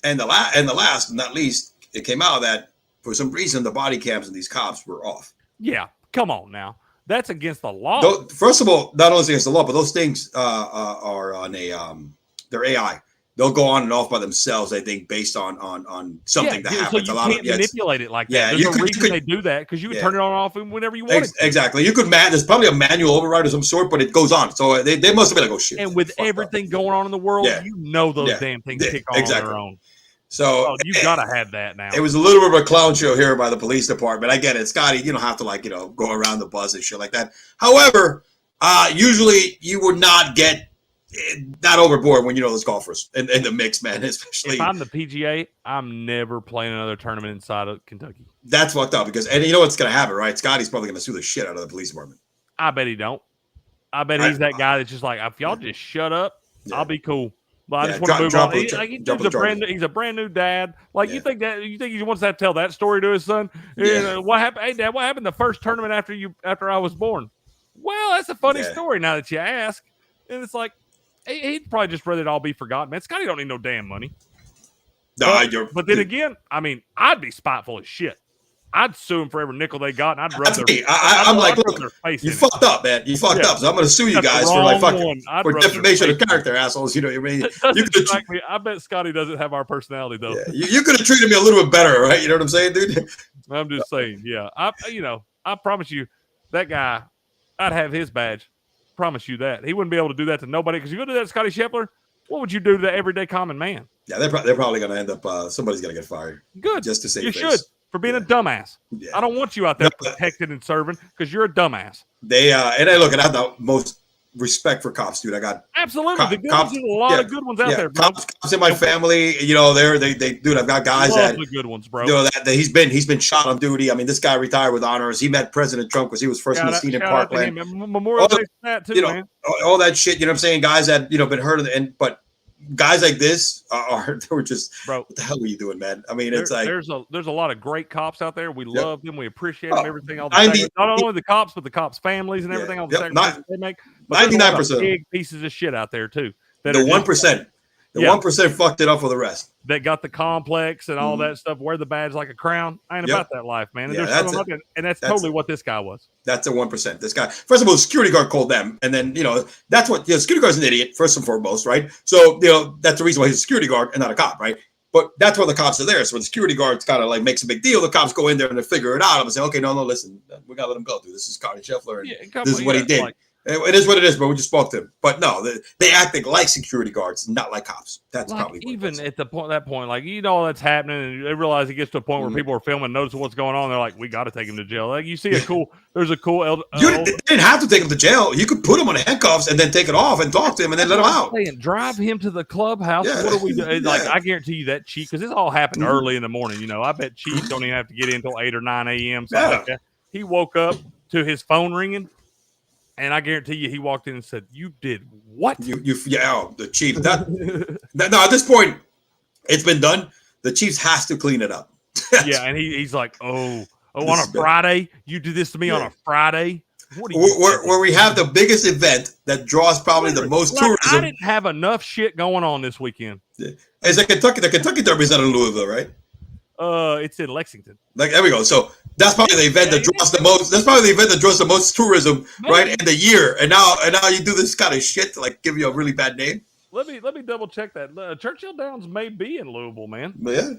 And the last but not least, it came out that for some reason the body cams and these cops were off. Yeah, come on now, that's against the law. First of all, not only against the law, but those things are on they're AI. They'll go on and off by themselves, I think, based on something that happens. So you can't manipulate it like that. Yeah, There's a reason they do that because you can turn it on and off whenever you want it. Exactly. You could there's probably a manual override of some sort, but it goes on. So they must have been like, oh shit. And with everything going on in the world, those damn things kick on their own. So you gotta have that now. It was a little bit of a clown show here by the police department. I get it, Scotty. You don't have to go around the bus and shit like that. However, usually you would not get not overboard when those golfers in the mix, man. Especially if I'm the PGA, I'm never playing another tournament inside of Kentucky. That's fucked up because you know what's gonna happen, right? Scotty's probably gonna sue the shit out of the police department. I bet he don't. I bet he's that guy that's just like, if y'all just shut up, I'll be cool. But I just want to move on. He's a brand new dad. Like you think he wants to tell that story to his son? What happened? Hey, Dad, what happened the first tournament after I was born? Well, that's a funny story now that you ask. And it's like, he'd probably just rather it all be forgotten, man. Scotty don't need no damn money. But then again, I mean, I'd be spiteful as shit. I'd sue him for every nickel they got, and I'd rub their. I'm like, look, you fucked up, man. You fucked up. So I'm going to sue you guys for defamation of character, assholes. You know what I mean? I bet Scotty doesn't have our personality though. Yeah. You could have treated me a little bit better, right? You know what I'm saying, dude? I'm just saying, yeah. I promise you, that guy, I'd have his badge. Promise you that. He wouldn't be able to do that to nobody because you go do that to Scotty Scheffler, what would you do to the everyday common man? Yeah, they're probably going to end up, somebody's going to get fired. Good. Just to say you should for being a dumbass. Yeah. I don't want you out there protected and serving because you're a dumbass. They and I have the most respect for cops, dude. I got absolutely there's a lot of good ones out there, bro. Cops in my family, dude. I've got guys the good ones, bro. That he's been shot on duty. I mean, this guy retired with honors. He met President Trump because he was first in the scene in Parkland. Memorial Day for that too, man. All that shit. You know what I'm saying? Guys that been hurt, but guys like this they were just, bro, what the hell were you doing, man? I mean, it's like there's a lot of great cops out there. We love them. We appreciate them. Everything. All the not only the cops, but the cops' families and everything. All the sacrifices they make. 99% big pieces of shit out there too. The 1%. The 1% fucked it up for the rest. That got the complex and all that stuff. Wear the badge like a crown. I ain't about that life, man. And that's totally what this guy was. That's a 1%. This guy, first of all, the security guard called them, and then that's what security guard's an idiot first and foremost, right? So that's the reason why he's a security guard and not a cop, right? But that's why the cops are there. So when the security guards kind of makes a big deal, the cops go in there and they figure it out. I'm saying, okay, no, listen, we gotta let him go, dude. This is Scotty Scheffler, and this is what he did. It is what it is, but we just spoke to him. But no, they acting like security guards, not like cops. That's probably even at that point, that's happening, and they realize it gets to a point where people are filming, noticing what's going on. They're like, we got to take him to jail. Like you see there's a cool. You didn't have to take him to jail. You could put him on handcuffs and then take it off and talk to him and then let him out. Drive him to the clubhouse. Yeah. What are we doing? Like I guarantee you that chief, because this all happened early in the morning. I bet chief don't even have to get in until 8 or 9 a.m. Like that. He woke up to his phone ringing. And I guarantee you, he walked in and said, "You did what?" The Chiefs. No, at this point, it's been done. The Chiefs has to clean it up. Yeah, and he's like, on a Friday, you do this to me on a Friday. What are you where we have the biggest event that draws probably the most tourism. I didn't have enough shit going on this weekend. Is the Kentucky Derby is not in Louisville, right? It's in Lexington. Like there we go. So that's probably the event that draws the most. That's probably the event that draws the most tourism, right, in the year. And now you do this kind of shit to like give you a really bad name. Let me double check that. Churchill Downs may be in Louisville, man. Yeah,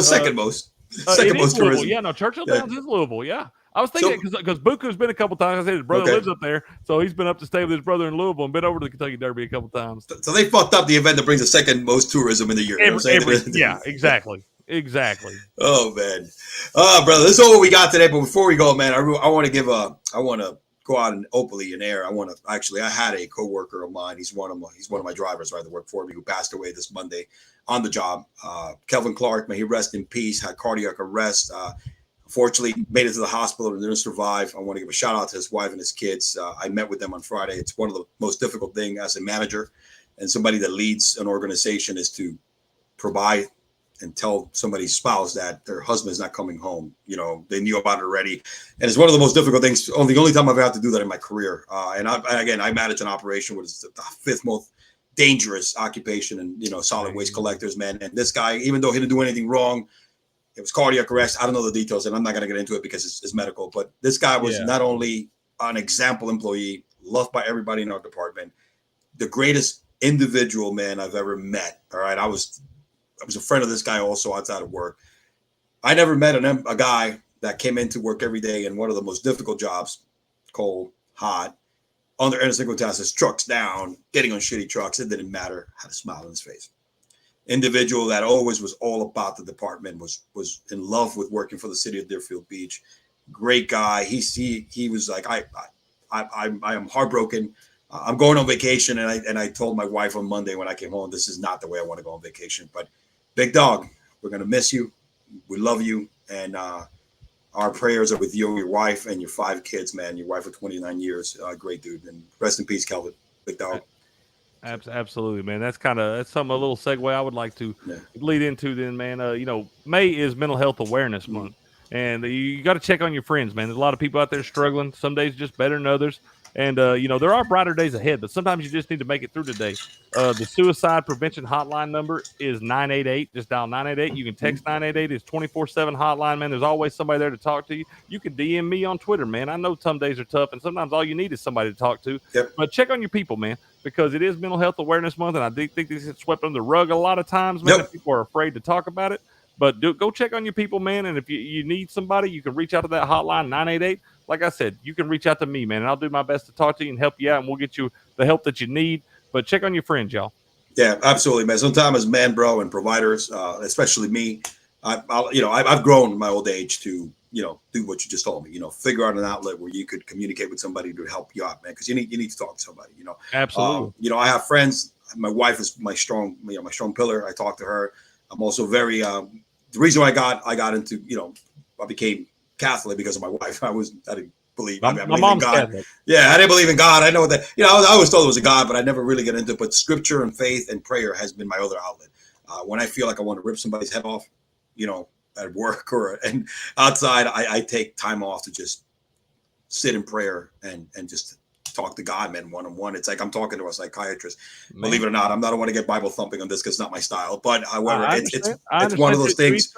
second most tourism. Louisville. Yeah, no, Churchill Downs is Louisville. Yeah, I was thinking because Buku's been a couple times. I said his brother lives up there, so he's been up to stay with his brother in Louisville and been over to the Kentucky Derby a couple times. So they fucked up the event that brings the second most tourism in the year. Yeah, exactly. Oh man, brother, this is all we got today. But before we go, man, I want to go out and openly in air. I had a coworker of mine. He's one of my drivers, right, that worked for me, who passed away this Monday on the job. Kelvin Clark, may he rest in peace. Had cardiac arrest. Unfortunately, made it to the hospital and didn't survive. I want to give a shout out to his wife and his kids. I met with them on Friday. It's one of the most difficult things as a manager and somebody that leads an organization is to provide and tell somebody's spouse that their husband is not coming home. You know, they knew about it already. And it's one of the most difficult things. The only time I've had to do that in my career. I manage an operation, which is the fifth most dangerous occupation in, solid waste collectors, man. And this guy, even though he didn't do anything wrong, it was cardiac arrest. I don't know the details, and I'm not going to get into it because it's medical. But this guy was not only an example employee, loved by everybody in our department, the greatest individual, man, I've ever met. All right. I was a friend of this guy also outside of work. I never met a guy that came into work every day in one of the most difficult jobs, cold, hot, under every single task, his trucks down, getting on shitty trucks. It didn't matter. Had a smile on his face. Individual that always was all about the department, was in love with working for the city of Deerfield Beach. Great guy. He was like, I am heartbroken. I'm going on vacation, and I told my wife on Monday when I came home, this is not the way I want to go on vacation. But big dog, we're gonna miss you. We love you, and our prayers are with you and your wife and your 5 kids, man. Your wife for 29 years, great dude. And rest in peace, Kelvin. Big dog. Absolutely, man. That's a little segue I would like to lead into. Then, man. May is Mental Health Awareness Month, and you got to check on your friends, man. There's a lot of people out there struggling. Some days just better than others. And, there are brighter days ahead, but sometimes you just need to make it through today. The suicide prevention hotline number is 988. Just dial 988. You can text 988. It's 24/7 hotline, man. There's always somebody there to talk to you. You can DM me on Twitter, man. I know some days are tough, and sometimes all you need is somebody to talk to. Yep. But check on your people, man, because it is Mental Health Awareness Month, and I do think this gets swept under the rug a lot of times, man, if people are afraid to talk about it. But go check on your people, man, and if you need somebody, you can reach out to that hotline, 988. Like I said, you can reach out to me, man, and I'll do my best to talk to you and help you out, and we'll get you the help that you need. But check on your friends, y'all. Yeah, absolutely, man. Sometimes as man, bro, and providers, especially me, I've grown in my old age to, do what you just told me. Figure out an outlet where you could communicate with somebody to help you out, man, because you need to talk to somebody. Absolutely. I have friends. My wife is my strong pillar. I talk to her. I'm also very. The reason I got into, I became Catholic because of my wife. I didn't believe. I believe in God. Catholic. Yeah, I didn't believe in God. I know that. I always thought it was a God, but I never really got into it. But scripture and faith and prayer has been my other outlet. When I feel like I want to rip somebody's head off, at work and outside, I take time off to just sit in prayer and just talk to God, man, one-on-one. It's like I'm talking to a psychiatrist. Man. Believe it or not, I don't want to get Bible thumping on this because it's not my style. But however, it's one of those things.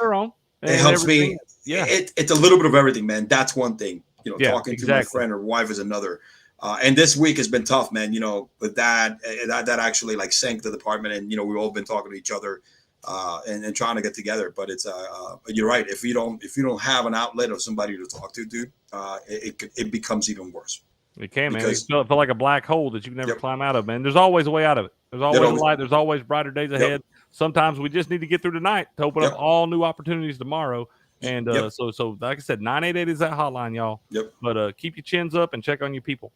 It helps me. Yeah, it's a little bit of everything, man. That's one thing. Talking to my friend or wife is another. And this week has been tough, man. With that actually like sank the department, and we've all been talking to each other and trying to get together. But it's you're right. If you don't have an outlet of somebody to talk to, dude, it becomes even worse. It can, man. It feel like a black hole that you can never climb out of, man. There's always a way out of it. There's always light. There's always brighter days ahead. Sometimes we just need to get through tonight to open up all new opportunities tomorrow. And so like I said, 988 is that hotline, y'all. Yep. But keep your chins up and check on your people.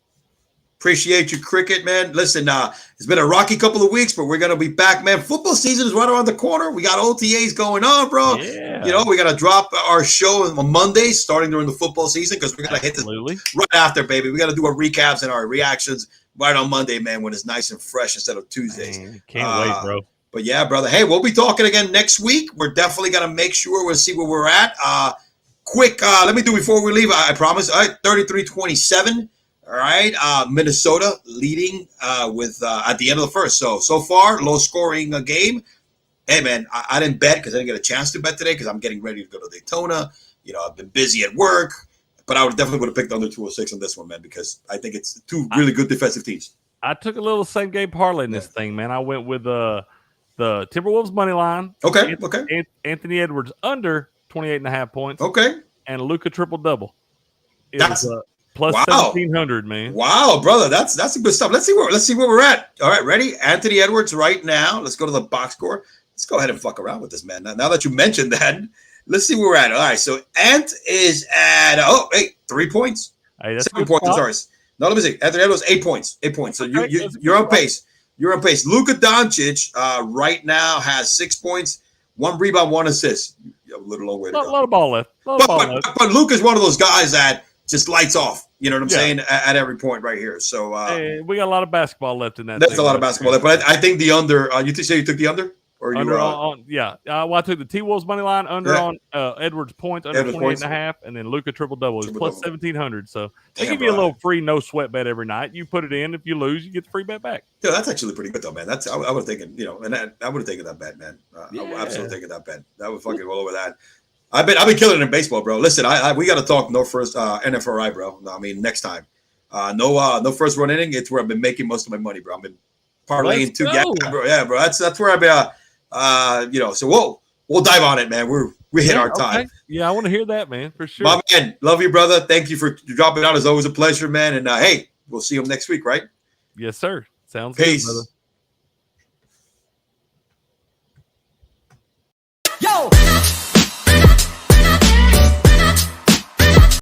Appreciate you, Cricket, man. Listen, it's been a rocky couple of weeks, but we're going to be back, man. Football season is right around the corner. We got OTAs going on, bro. Yeah. You know, we got to drop our show on Mondays starting during the football season because we're going to hit this right after, baby. We got to do our recaps and our reactions right on Monday, man, when it's nice and fresh instead of Tuesdays. Man, can't wait, bro. But yeah, brother. Hey, we'll be talking again next week. We're definitely going to make sure we'll see where we're at. Quick, let me do before we leave. I promise. All right, 33-27. All right, Minnesota leading with at the end of the first. So far, low scoring game. Hey, man, I didn't bet because I didn't get a chance to bet today because I'm getting ready to go to Daytona. You know, I've been busy at work, but I definitely would have picked under 206 on this one, man, because I think it's two really good defensive teams. I took a little same game parlay in this thing, man. I went with the Timberwolves money line. Okay. Anthony Edwards under 28.5 points. Okay. And Luka triple double. That's plus 1,700, man. Wow, brother, that's some good stuff. Let's see where we're at. All right, ready? Anthony Edwards right now. Let's go to the box score. Let's go ahead and fuck around with this, man. Now that you mentioned that, let's see where we're at. All right, so Ant is at 3 points. Hey, that's 7 points. Sorry. No, let me see. Anthony Edwards 8 points. 8 points. So you're on pace. You're on pace. Luka Doncic right now has 6 points, 1 rebound, 1 assist. You have a little long way to go. A lot of ball left. But Luka's one of those guys that just lights off. You know what I'm saying? At every point right here. So hey, we got a lot of basketball left in that. That's a lot of basketball left. But I think the under. You say you took the under? Or you under I took the T-Wolves money line under on Edwards points under 28.5, and then Luka triple double is plus 1,700. So they give you a little free no sweat bet every night. You put it in. If you lose, you get the free bet back. Yeah, that's actually pretty good though, man. That's I would have taken, and I would have taken that bet, man. I would absolutely taken that bet. That would fucking roll over that. I've been killing it in baseball, bro. Listen, we got to talk no first NFRI, bro. I mean, next time, no first run inning. It's where I've been making most of my money, bro. I've been parlaying two gaps, bro. Yeah, bro. That's where I've been. So we'll dive on it, man. We hit our time. Okay. Yeah, I want to hear that, man, for sure. My man, love you, brother. Thank you for dropping out. It's always a pleasure, man. And hey, we'll see you next week, right? Yes, sir. Sounds Peace. good, brother.